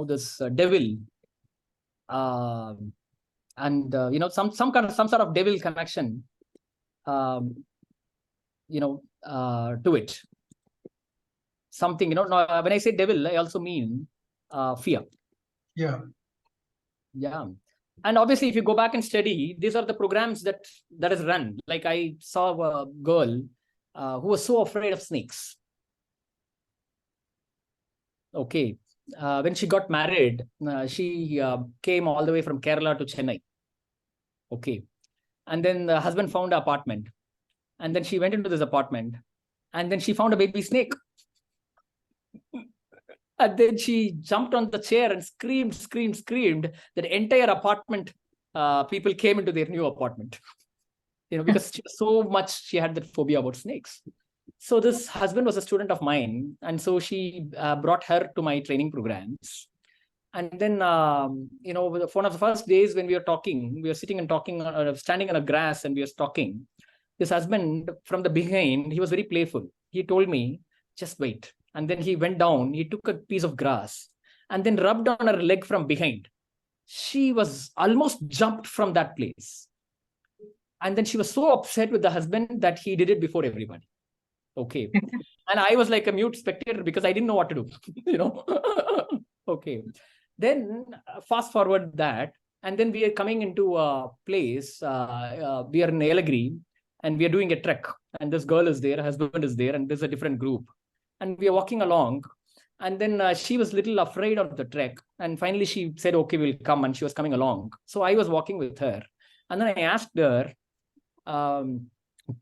Speaker 3: this devil, and some sort of devil connection, to it. Something, when I say devil, I also mean fear.
Speaker 6: Yeah.
Speaker 3: Yeah. And obviously, if you go back and study, these are the programs that is run. Like I saw a girl who was so afraid of snakes. Okay. When she got married, she came all the way from Kerala to Chennai. Okay. And then the husband found an apartment. And then she went into this apartment. And then she found a baby snake. And then she jumped on the chair and screamed. That entire apartment, people came into their new apartment. Because so much she had that phobia about snakes. So this husband was a student of mine. And so she brought her to my training programs. And then, one of the first days when we were talking, we were sitting and talking, standing on a grass, and we were talking. This husband, from the behind, he was very playful. He told me, just wait. And then he went down, he took a piece of grass and then rubbed on her leg from behind. She was almost jumped from that place. And then she was so upset with the husband that he did it before everybody. Okay. And I was like a mute spectator because I didn't know what to do, Okay. Then fast forward that, and then we are coming into a place, we are in Nilagiri, and we are doing a trek. And this girl is there, her husband is there, and there's a different group. And we are walking along. And then she was a little afraid of the trek. And finally she said, okay, we'll come. And she was coming along. So I was walking with her. And then I asked her,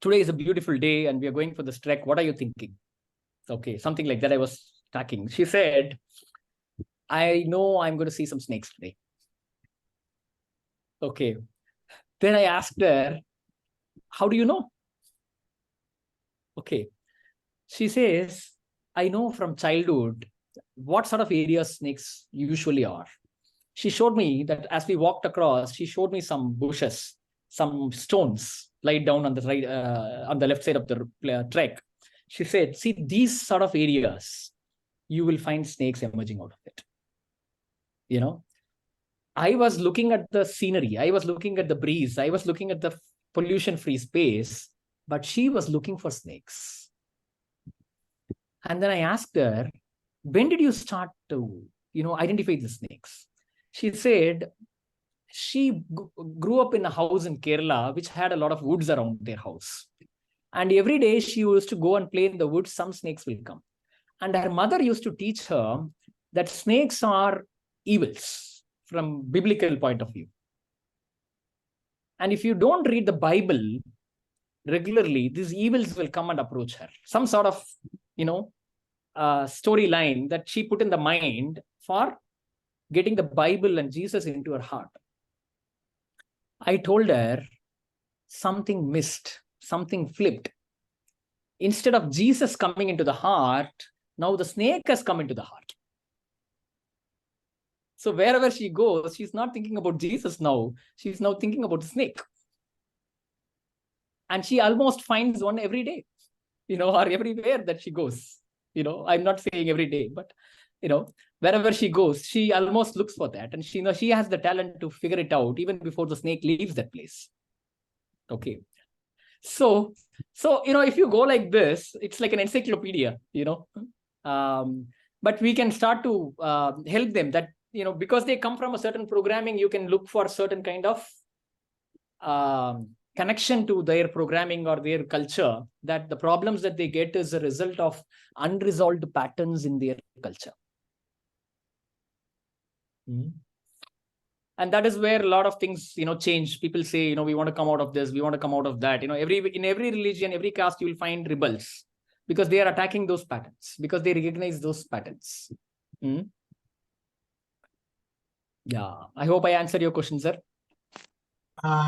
Speaker 3: today is a beautiful day and we are going for this trek. What are you thinking? Okay, something like that I was talking. She said, I know I'm going to see some snakes today. Okay. Then I asked her, how do you know? Okay. She says, I know from childhood what sort of areas snakes usually are. She showed me that as we walked across, she showed me some bushes, some stones laid down on the right, on the left side of the trek. She said, see, these sort of areas, you will find snakes emerging out of it. You know, I was looking at the scenery, I was looking at the breeze, I was looking at the pollution-free space, but she was looking for snakes. And then I asked her, when did you start to, identify the snakes? She said she grew up in a house in Kerala, which had a lot of woods around their house. And every day she used to go and play in the woods, some snakes will come. And her mother used to teach her that snakes are evils from biblical point of view. And if you don't read the Bible regularly, these evils will come and approach her. Some sort of, storyline that she put in the mind for getting the Bible and Jesus into her heart. I told her something missed, something flipped. Instead of Jesus coming into the heart, now the snake has come into the heart. So wherever she goes, she's not thinking about Jesus now. She's now thinking about the snake. And she almost finds one every day, or everywhere that she goes. I'm not saying every day, but, wherever she goes, she almost looks for that. And she has the talent to figure it out even before the snake leaves that place. Okay. So, if you go like this, it's like an encyclopedia, but we can start to help them that, because they come from a certain programming, you can look for a certain kind of connection to their programming or their culture, that the problems that they get is a result of unresolved patterns in their culture. And that is where a lot of things, change. People say, we want to come out of this, we want to come out of that. In every religion, every caste, you will find rebels because they are attacking those patterns, because they recognize those patterns. Yeah, I hope I answered your question, sir.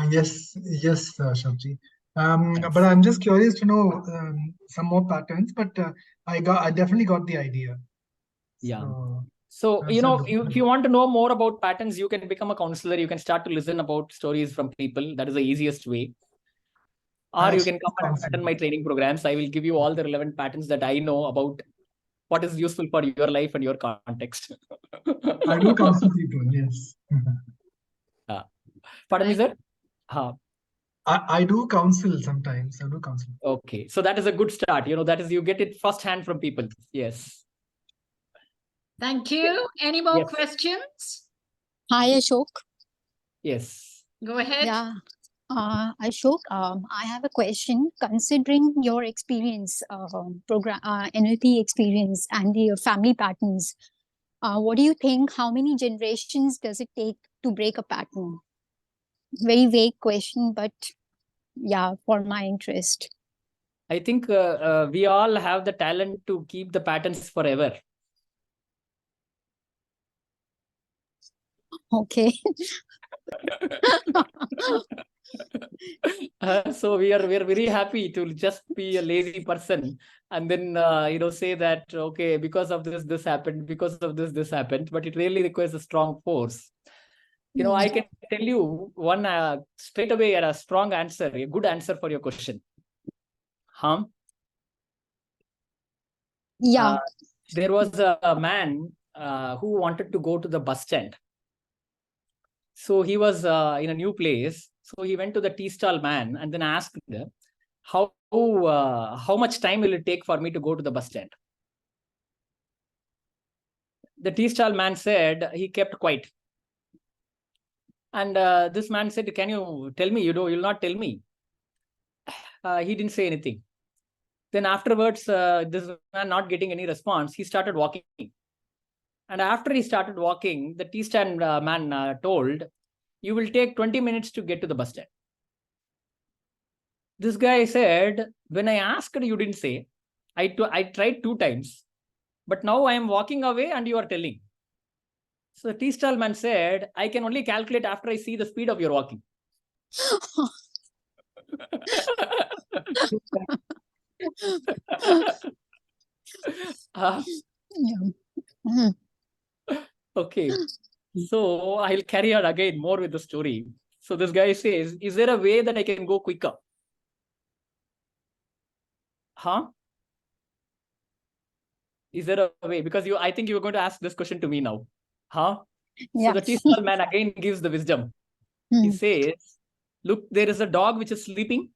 Speaker 6: Yes, Ashokji. But I'm just curious to know some more patterns, but I definitely got the idea.
Speaker 3: Yeah. So, if you want to know more about patterns, you can become a counselor. You can start to listen about stories from people. That is the easiest way. Or you can come and attend my training programs. I will give you all the relevant patterns that I know about what is useful for your life and your context.
Speaker 6: I do counsel people, yes.
Speaker 3: Pardon me, sir?
Speaker 6: I do counsel sometimes. I do counsel.
Speaker 3: Okay. So that is a good start. That is, you get it firsthand from people. Yes.
Speaker 1: Thank you. Any more questions?
Speaker 10: Hi, Ashok.
Speaker 3: Yes.
Speaker 1: Go ahead.
Speaker 10: Yeah. Ashok, I have a question. Considering your experience, NLP experience and your family patterns, what do you think? How many generations does it take to break a pattern? Very vague question, but yeah, for my interest.
Speaker 3: I think we all have the talent to keep the patterns forever.
Speaker 10: Okay.
Speaker 3: So we are very happy to just be a lazy person and then say that, okay, because of this happened, because of this happened, but it really requires a strong force. I can tell you one straight away a strong answer, a good answer for your question.
Speaker 10: Yeah.
Speaker 3: There was a man who wanted to go to the bus stand. So he was in a new place. So he went to the tea stall man and then asked how much time will it take for me to go to the bus stand? The tea stall man said he kept quiet. And this man said, can you tell me? You'll not tell me. He didn't say anything. Then afterwards, this man not getting any response, he started walking. And after he started walking, the tea stand man told, you will take 20 minutes to get to the bus stand. This guy said, when I asked, you didn't say. I tried 2 times, but now I am walking away and you are telling. So the tea stall man said, I can only calculate after I see the speed of your walking.
Speaker 10: Yeah. Mhm.
Speaker 3: Okay. So I'll carry on again more with the story. So this guy says, is there a way that I can go quicker? Huh? Is there a way? Because I think you were going to ask this question to me now. Huh? So
Speaker 10: Yeah.
Speaker 3: the tea stall man again gives the wisdom. He
Speaker 10: Hmm.
Speaker 3: says, look, there is a dog which is sleeping.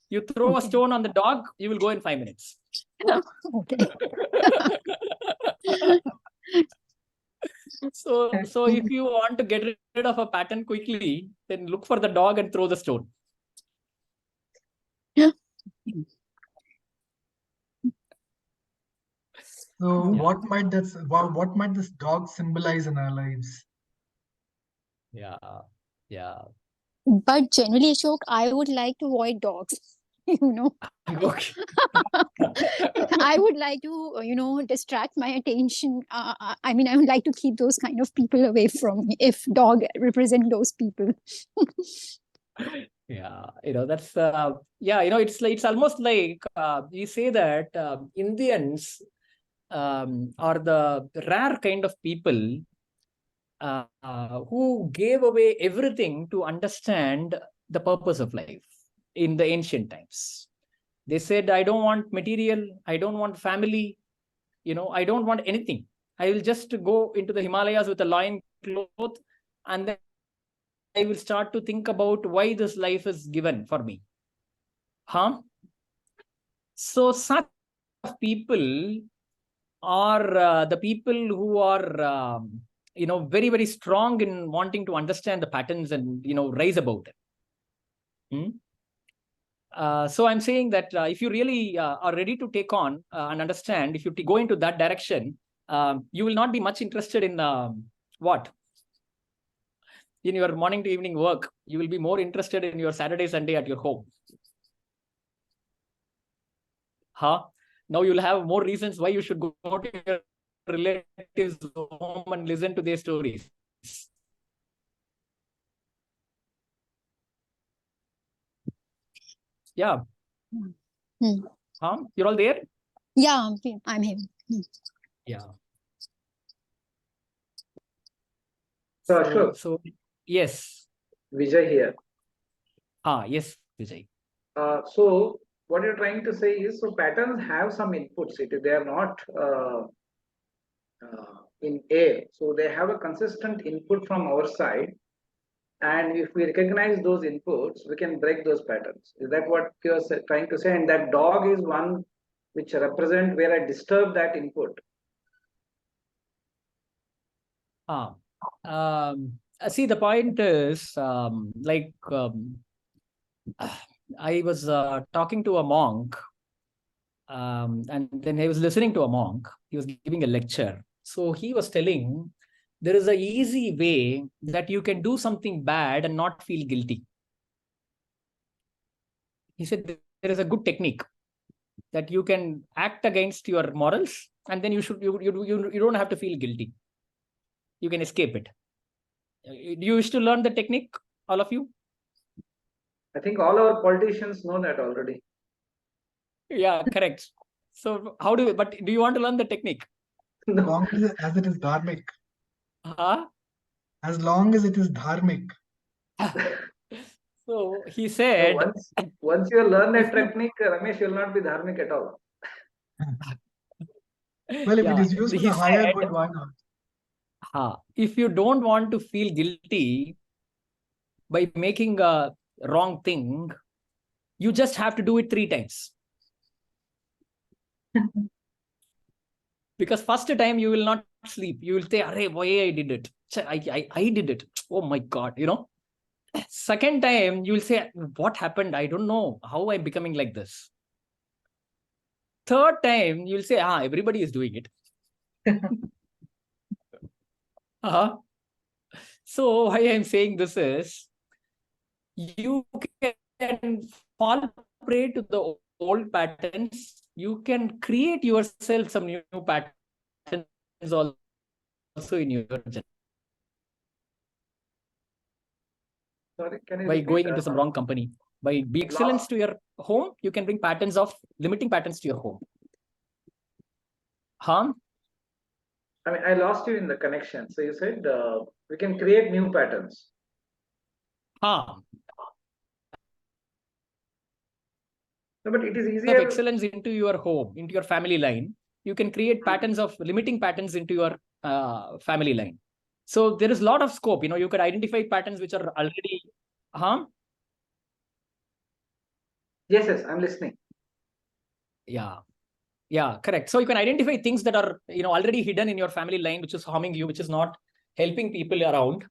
Speaker 3: You throw a
Speaker 10: Okay.
Speaker 3: stone on the dog, you will go in 5 minutes.
Speaker 10: Okay.
Speaker 3: So if you want to get rid of a pattern quickly, then look for the dog and throw the stone.
Speaker 6: So
Speaker 3: Yeah.
Speaker 6: what might this dog symbolize in our lives?
Speaker 3: Yeah. Yeah.
Speaker 10: But generally, Ashok, I would like to avoid dogs. You know,
Speaker 3: Okay.
Speaker 10: I would like to, distract my attention. I mean, I would like to keep those kind of people away from me if dog represent those people.
Speaker 3: Yeah, that's it's almost like we say that Indians are the rare kind of people who gave away everything to understand the purpose of life in the ancient times. They said, I don't want material, I don't want family, I don't want anything. I will just go into the Himalayas with a loin cloth, and then I will start to think about why this life is given for me. Huh? So such people are the people who are very, very strong in wanting to understand the patterns and rise above them. So I'm saying that if you really are ready to take on and understand, if you go into that direction, you will not be much interested in what? In your morning to evening work. You will be more interested in your Saturday, Sunday at your home. Huh? Now you'll have more reasons why you should go to your relatives' home and listen to their stories. Yeah.
Speaker 10: Hmm.
Speaker 3: Huh? You're all there?
Speaker 10: Yeah, I'm here.
Speaker 3: Yeah.
Speaker 8: So, Ashok,
Speaker 3: So yes.
Speaker 8: Vijay here.
Speaker 3: Yes, Vijay.
Speaker 8: So what you're trying to say is, so patterns have some inputs. They are not in air. So they have a consistent input from our side. And if we recognize those inputs, we can break those patterns. Is that what you're trying to say? And that dog is one which represent where I disturb that input.
Speaker 3: See, the point is, I was talking to a monk, and then I was listening to a monk. He was giving a lecture. So he was telling, there is an easy way that you can do something bad and not feel guilty. He said there is a good technique that you can act against your morals, and then you don't have to feel guilty. You can escape it. Do you wish to learn the technique, all of you?
Speaker 8: I think all our politicians know that already.
Speaker 3: Yeah, correct. So but do you want to learn the technique?
Speaker 6: As long as it is dharmic.
Speaker 3: Huh?
Speaker 6: As long as it is dharmic.
Speaker 3: So he said,
Speaker 8: once you learn that technique, Ramesh, you will not be dharmic at all.
Speaker 6: Well, if it is used for the higher good, why not?
Speaker 3: If you don't want to feel guilty by making a wrong thing, you just have to do it 3 times. Because first time you will not sleep. You will say, "Arey, why I did it? I did it. Oh my God, Second time, you will say, what happened? I don't know how I'm becoming like this. Third time, you'll say, everybody is doing it. So why I'm saying this is, you can fall prey to the old patterns. You can create yourself some new patterns also in your journey.
Speaker 8: Sorry, can you
Speaker 3: by
Speaker 8: repeat?
Speaker 3: going into some wrong company. By be excellence
Speaker 8: Lost.
Speaker 3: to your home, you can bring patterns of limiting patterns to your home. Harm?
Speaker 8: I mean, I lost you in the connection. So you said we can create new patterns.
Speaker 3: Harm.
Speaker 8: No, but it is
Speaker 3: Of
Speaker 8: easier.
Speaker 3: excellence into your home, into your family line, you can create patterns of limiting patterns into your family line. So there is a lot of scope. You could identify patterns which are already harm.
Speaker 8: Yes, I'm listening.
Speaker 3: Yeah, correct. So you can identify things that are already hidden in your family line, which is harming you, which is not helping people around,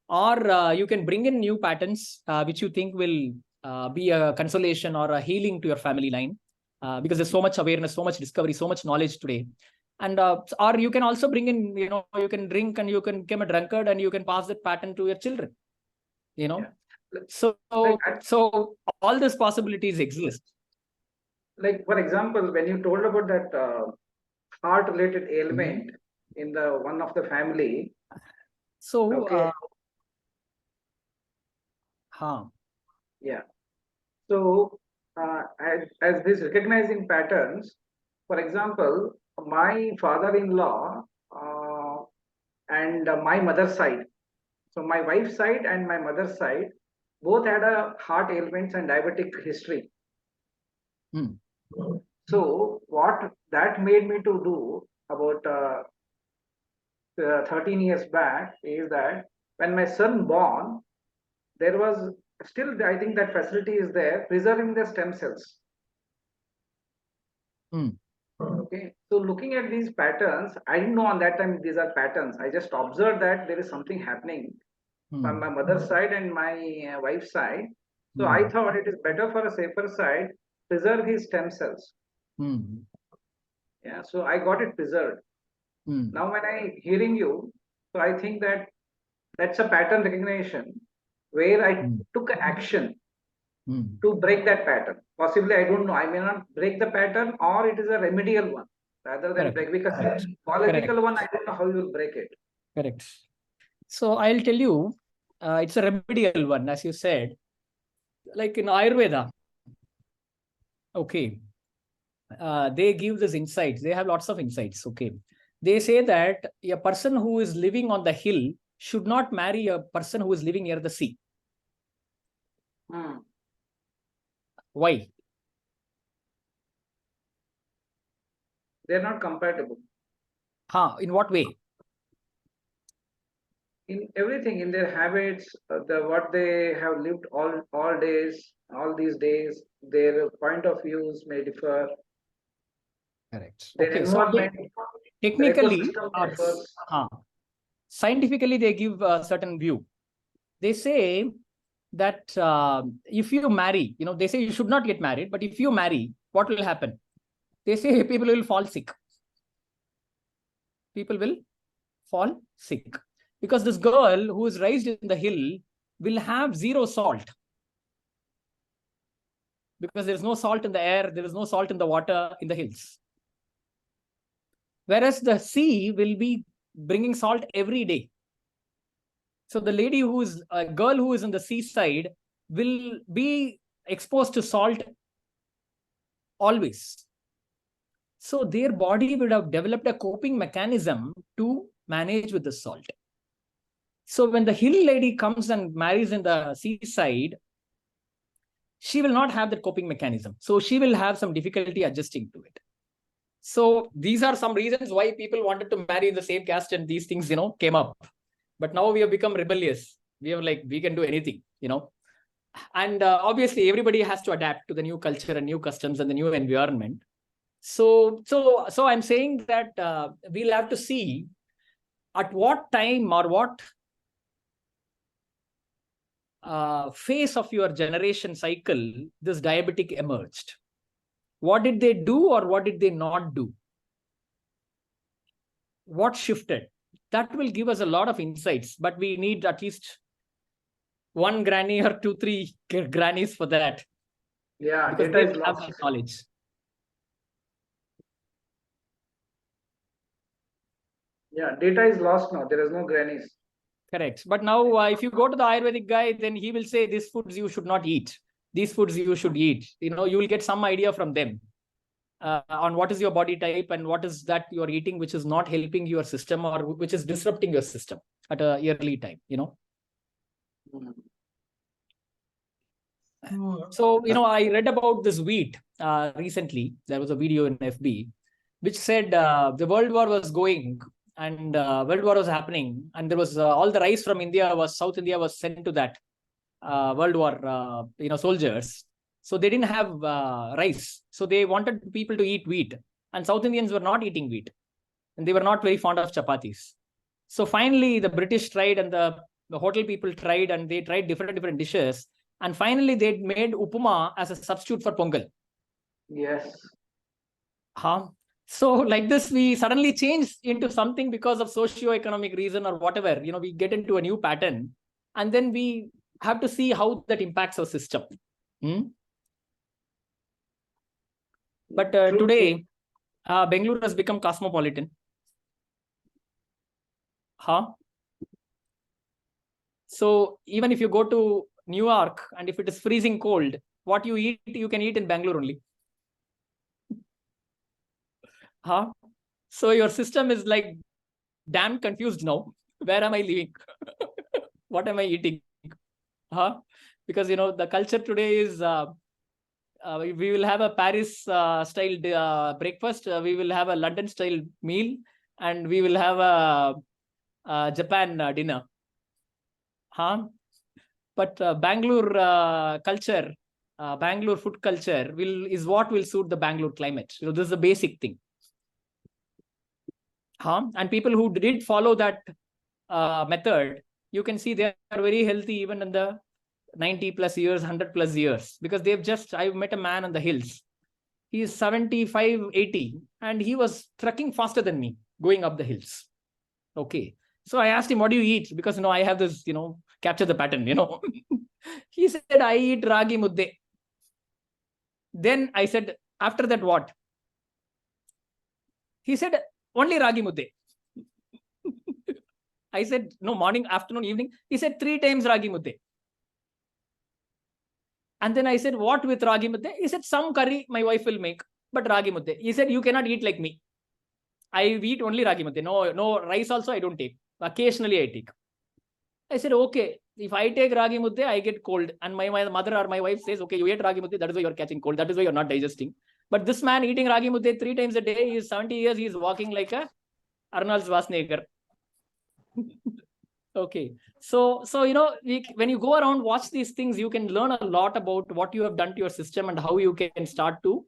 Speaker 3: or you can bring in new patterns which you think will be a consolation or a healing to your family line, because there's so much awareness, so much discovery, so much knowledge today. And or you can also bring in, you can drink and you can become a drunkard and you can pass that pattern to your children.
Speaker 8: Yeah.
Speaker 3: So all these possibilities exist.
Speaker 8: Like, for example, when you told about that heart-related ailment in the one of the family.
Speaker 3: So,
Speaker 8: okay.
Speaker 3: Yeah.
Speaker 8: So, as this recognizing patterns, for example, my father-in-law and my mother's side. So my wife's side and my mother's side both had a heart ailments and diabetic history. So what that made me to do about 13 years back is that when my son born, there was still, I think that facility is there, preserving the stem cells. Okay, so looking at these patterns, I didn't know on that time these are patterns. I just observed that there is something happening from my mother's side and my wife's side. So I thought it is better for a safer side, preserve his stem cells. Yeah, so I got it preserved. Now when I hearing you, so I think that that's a pattern recognition where I took action to break that pattern. Possibly, I don't know, I may not break the pattern, or it is a remedial one rather than break, because political one, I don't know how you will break it.
Speaker 3: Correct. So I'll tell you, it's a remedial one, as you said, like in Ayurveda. Okay. They give this insights. They have lots of insights. Okay. They say that a person who is living on the hill should not marry a person who is living near the sea. Why?
Speaker 8: They're not compatible.
Speaker 3: In what way?
Speaker 8: In everything, in their habits, what they have lived all days, all these days, their point of views may differ.
Speaker 3: Correct.
Speaker 8: Their
Speaker 3: Okay,
Speaker 8: environment,
Speaker 3: technically,
Speaker 8: differs.
Speaker 3: Scientifically, they give a certain view. They say that if you marry, they say you should not get married, but if you marry, what will happen? They say people will fall sick. People will fall sick. Because this girl who is raised in the hill will have zero salt. Because there is no salt in the air, there is no salt in the water in the hills. Whereas the sea will be bringing salt every day. So the lady who is a girl who is in the seaside will be exposed to salt always. So their body would have developed a coping mechanism to manage with the salt. So when the hill lady comes and marries in the seaside, she will not have that coping mechanism. So she will have some difficulty adjusting to it. So these are some reasons why people wanted to marry in the same caste, and these things, came up. But now we have become rebellious. We are like, we can do anything, And obviously, everybody has to adapt to the new culture and new customs and the new environment. So I'm saying that we'll have to see at what time or what phase of your generation cycle this diabetic emerged. What did they do or what did they not do? What shifted? That will give us a lot of insights, but we need at least one granny or 2-3 grannies for that.
Speaker 8: Yeah,
Speaker 3: because
Speaker 8: data
Speaker 3: they
Speaker 8: is
Speaker 3: have
Speaker 8: lost.
Speaker 3: that knowledge.
Speaker 8: Yeah, data is lost now. There is no grannies.
Speaker 3: Correct. But now, if you go to the Ayurvedic guy, then he will say these foods you should not eat. These foods you should eat. You know, you will get some idea from them on what is your body type and what is that you are eating, which is not helping your system or which is disrupting your system at a early time. You know. So, you know, I read about this wheat recently. There was a video in FB which said the World War was going and World War was happening, and there was all the rice from South India was sent to that World War, you know, soldiers. So they didn't have rice. So they wanted people to eat wheat, and South Indians were not eating wheat, and they were not very fond of chapatis. So finally, the British tried, and the hotel people tried, and they tried different dishes. And finally, they made upama as a substitute for pongal.
Speaker 8: Yes.
Speaker 3: So like this, we suddenly change into something because of socio-economic reason or whatever. You know, we get into a new pattern, and then we have to see how that impacts our system. But today, Bengaluru has become cosmopolitan. So even if you go to New York and if it is freezing cold, what you eat, you can eat in Bangalore only. So your system is like damn confused now. Where am I living? What am I eating? Because, you know, the culture today is we will have a Paris style breakfast. We will have a London style meal, and we will have a Japan dinner. But Bangalore culture, Bangalore food culture is what will suit the Bangalore climate. You know, this is a basic thing. And people who did follow that method, you can see they are very healthy even in the 90 plus years, 100 plus years, because I've met a man on the hills. He is 75, 80, and he was trekking faster than me going up the hills. Okay. So I asked him, what do you eat? Because, you know, I have this, you know, capture the pattern, you know. He said, I eat ragi mudde. Then I said, after that, what? He said, only ragi mudde. I said, no, morning, afternoon, evening. He said, 3 times ragi mudde. And then I said, what with ragi mudde? He said, some curry my wife will make, but ragi mudde. He said, you cannot eat like me. I eat only ragi mudde. No rice also I don't take. Occasionally I take. I said, okay, if I take ragi mudde, I get cold. And my mother or my wife says, okay, you ate ragi mudde, that is why you're catching cold. That is why you're not digesting. But this man eating ragi mudde 3 times a day, he is 70 years, he is walking like a Arnold Schwarzenegger. Okay. So you know, when you go around, watch these things, you can learn a lot about what you have done to your system and how you can start to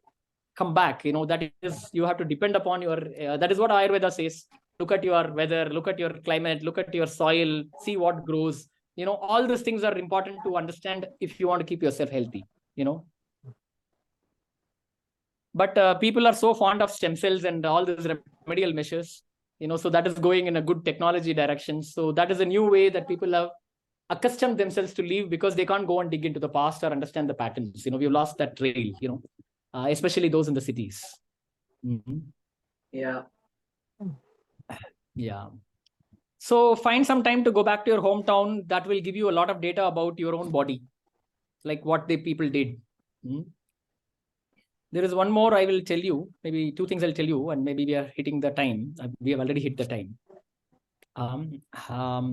Speaker 3: come back. You know, that is, you have to depend upon your, that is what Ayurveda says. Look at your weather, look at your climate, look at your soil, see what grows. You know, all these things are important to understand if you want to keep yourself healthy, you know. But people are so fond of stem cells and all these remedial measures, you know, so that is going in a good technology direction. So that is a new way that people have accustomed themselves to live, because they can't go and dig into the past or understand the patterns. You know, we've lost that trail, you know, especially those in the cities.
Speaker 8: Yeah.
Speaker 3: Yeah. So find some time to go back to your hometown. That will give you a lot of data about your own body, like what the people did. There is one more I will tell you, maybe 2 things I'll tell you, and maybe we are hitting the time. We have already hit the time.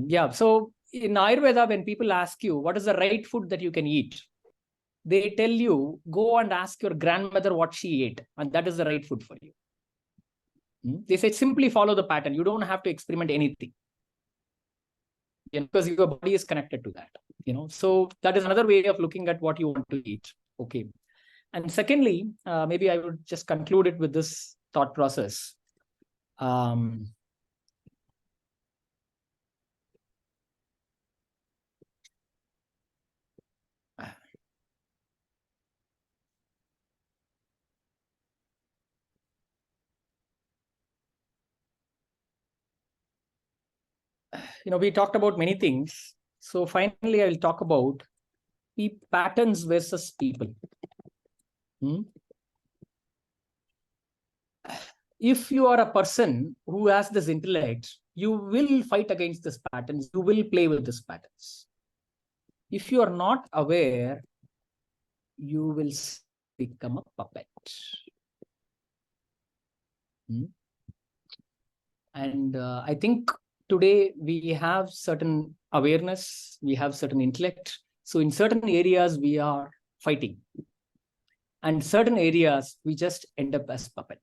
Speaker 3: Yeah. So in Ayurveda, when people ask you, what is the right food that you can eat? They tell you, go and ask your grandmother what she ate, and that is the right food for you. They say simply follow the pattern. You don't have to experiment anything, you know, because your body is connected to that. You know, so that is another way of looking at what you want to eat. Okay. And secondly, maybe I would just conclude it with this thought process. You know, we talked about many things. So finally, I will talk about patterns versus people. If you are a person who has this intellect, you will fight against these patterns, you will play with these patterns. If you are not aware, you will become a puppet. And I think today we have certain awareness, we have certain intellect. So in certain areas, we are fighting. And certain areas, we just end up as puppet.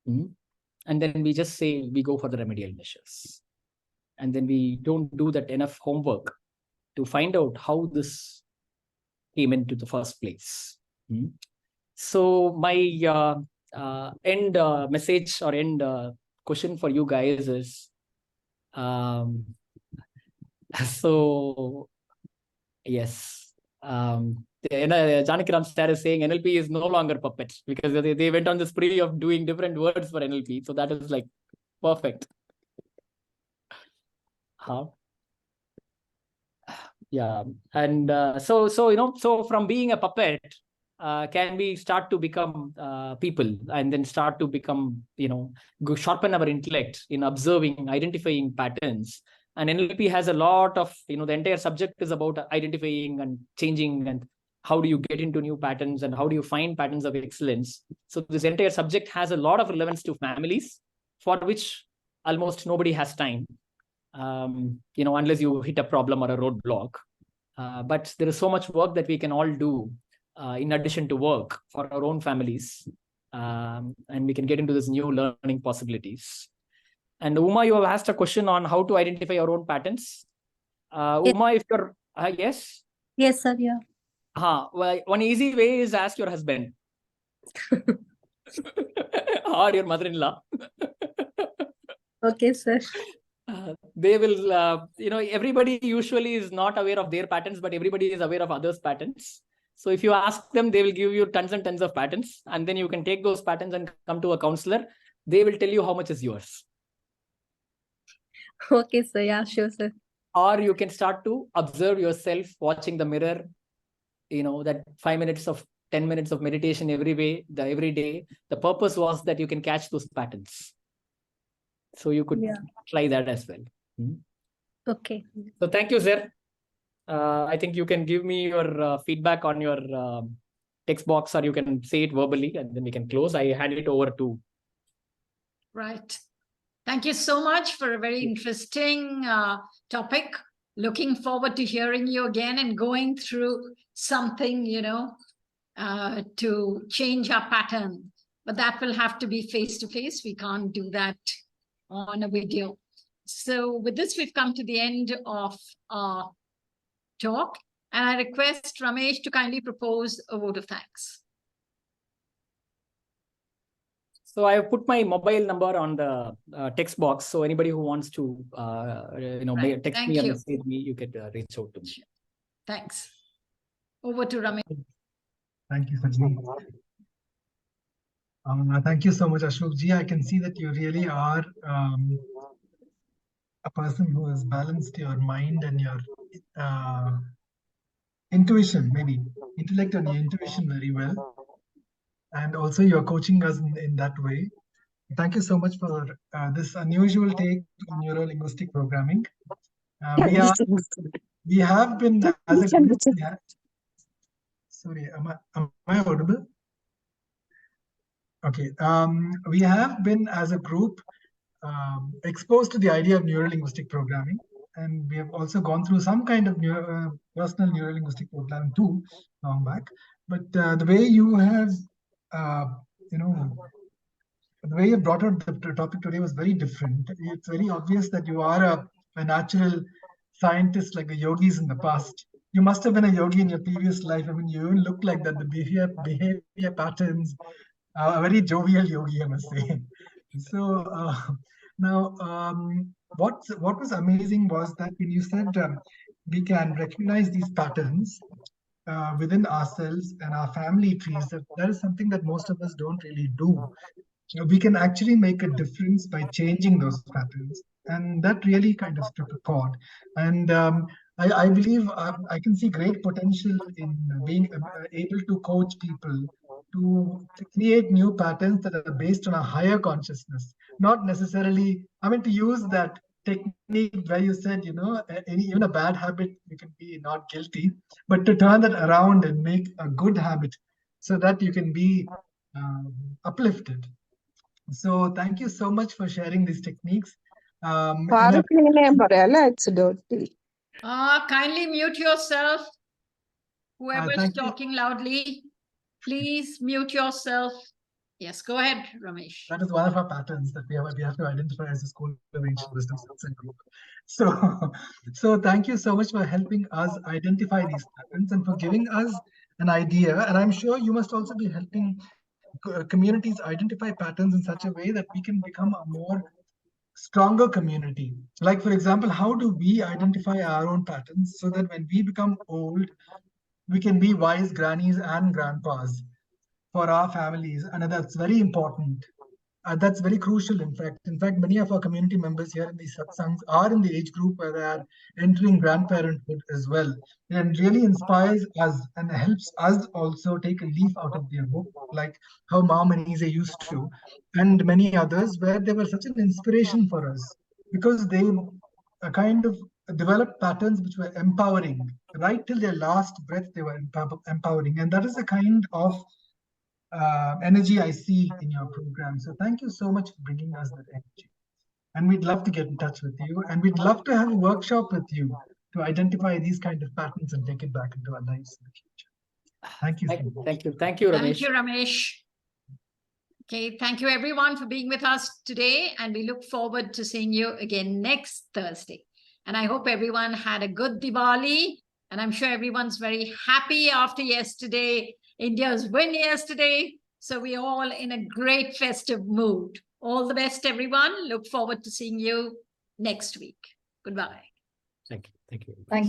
Speaker 3: And then we just say, we go for the remedial measures. And then we don't do that enough homework to find out how this came into the first place. So my end message or end question for you guys is, so yes, Janakiram sir is saying NLP is no longer puppet, because they went on the spree of doing different words for NLP. So that is like perfect. Yeah. And so from being a puppet, can we start to become people, and then start to become, sharpen our intellect in observing, identifying patterns. And NLP has a lot of, the entire subject is about identifying and changing, and how do you get into new patterns, and how do you find patterns of excellence. So this entire subject has a lot of relevance to families, for which almost nobody has time, unless you hit a problem or a roadblock. But there is so much work that we can all do in addition to work for our own families, and we can get into this new learning possibilities. And Uma, you have asked a question on how to identify our own patterns. Uma, if you're yes.
Speaker 11: Yes, sir. Yeah.
Speaker 3: Well, one easy way is ask your husband or your mother-in-law.
Speaker 11: Okay, sir.
Speaker 3: They will, everybody usually is not aware of their patterns, but everybody is aware of others' patterns. So if you ask them, they will give you tons and tons of patterns, and then you can take those patterns and come to a counselor. They will tell you how much is yours.
Speaker 11: Okay, sir. Yeah, sure, sir.
Speaker 3: Or you can start to observe yourself watching the mirror, that 5 minutes of 10 minutes of meditation every day. The purpose was that you can catch those patterns. So you could try that as well.
Speaker 11: Okay.
Speaker 3: So thank you, sir. I think you can give me your feedback on your text box, or you can say it verbally, and then we can close. I hand it over to.
Speaker 1: Right. Thank you so much for a very interesting topic. Looking forward to hearing you again and going through something, to change our pattern. But that will have to be face-to-face. We can't do that on a video. So with this, we've come to the end of our talk. And I request Ramesh to kindly propose a vote of thanks.
Speaker 3: So I have put my mobile number on the text box. So anybody who wants to, text me or message me, you can reach out to me.
Speaker 1: Sure. Thanks. Over to Ramesh.
Speaker 6: Thank you, Sajani. Thank you so much, Ashok ji. I can see that you really are a person who has balanced your mind and your intuition, maybe intellect and your intuition very well. And also you're coaching us in that way. Thank you so much for this unusual take on neuro-linguistic programming. We have been as a group. Sorry, am I audible? Okay. We have been as a group exposed to the idea of neuro-linguistic programming, and we have also gone through some kind of personal neuro-linguistic programming too, long back. But the way you have, the way you brought out the topic today was very different. It's very obvious that you are a natural scientist like the yogis in the past. You must have been a yogi in your previous life. I mean, you even look like that, the behavior patterns, a very jovial yogi, I must say. So now, what was amazing was that when you said we can recognize these patterns within ourselves and our family trees, that is something that most of us don't really do. We can actually make a difference by changing those patterns, and that really kind of struck a chord. And I believe I can see great potential in being able to coach people to create new patterns that are based on a higher consciousness, not necessarily, to use that technique where you said, even a bad habit, you can be not guilty, but to turn that around and make a good habit so that you can be uplifted. So thank you so much for sharing these techniques.
Speaker 1: Kindly mute yourself. Whoever's
Speaker 6: thank you.
Speaker 1: talking loudly, please mute yourself. Yes, go ahead, Ramesh.
Speaker 6: That is one of our patterns that we have to identify as a school of ancient wisdom Sathsang group. So thank you so much for helping us identify these patterns and for giving us an idea. And I'm sure you must also be helping communities identify patterns in such a way that we can become a more stronger community. Like, for example, how do we identify our own patterns so that when we become old, we can be wise grannies and grandpas for our families? And that's very important. That's very crucial, in fact. In fact, many of our community members here in these satsangs are in the age group where they are entering grandparenthood as well. And really inspires us and helps us also take a leaf out of their book, like how Mom and Isa used to, and many others, where they were such an inspiration for us because they kind of developed patterns which were empowering. Right till their last breath, they were empowering. And that is the kind of energy I see in your program. So thank you so much for bringing us that energy. And we'd love to get in touch with you. And we'd love to have a workshop with you to identify these kind of patterns and take it back into our lives in the future. Thank you so much.
Speaker 3: Thank you. Thank you, Ramesh.
Speaker 1: Thank you, Ramesh. Okay, thank you everyone for being with us today. And we look forward to seeing you again next Thursday. And I hope everyone had a good Diwali. And I'm sure everyone's very happy after yesterday. India's win yesterday. So we're all in a great festive mood. All the best, everyone. Look forward to seeing you next week. Goodbye.
Speaker 3: Thank you. Thank you.
Speaker 7: Thank you.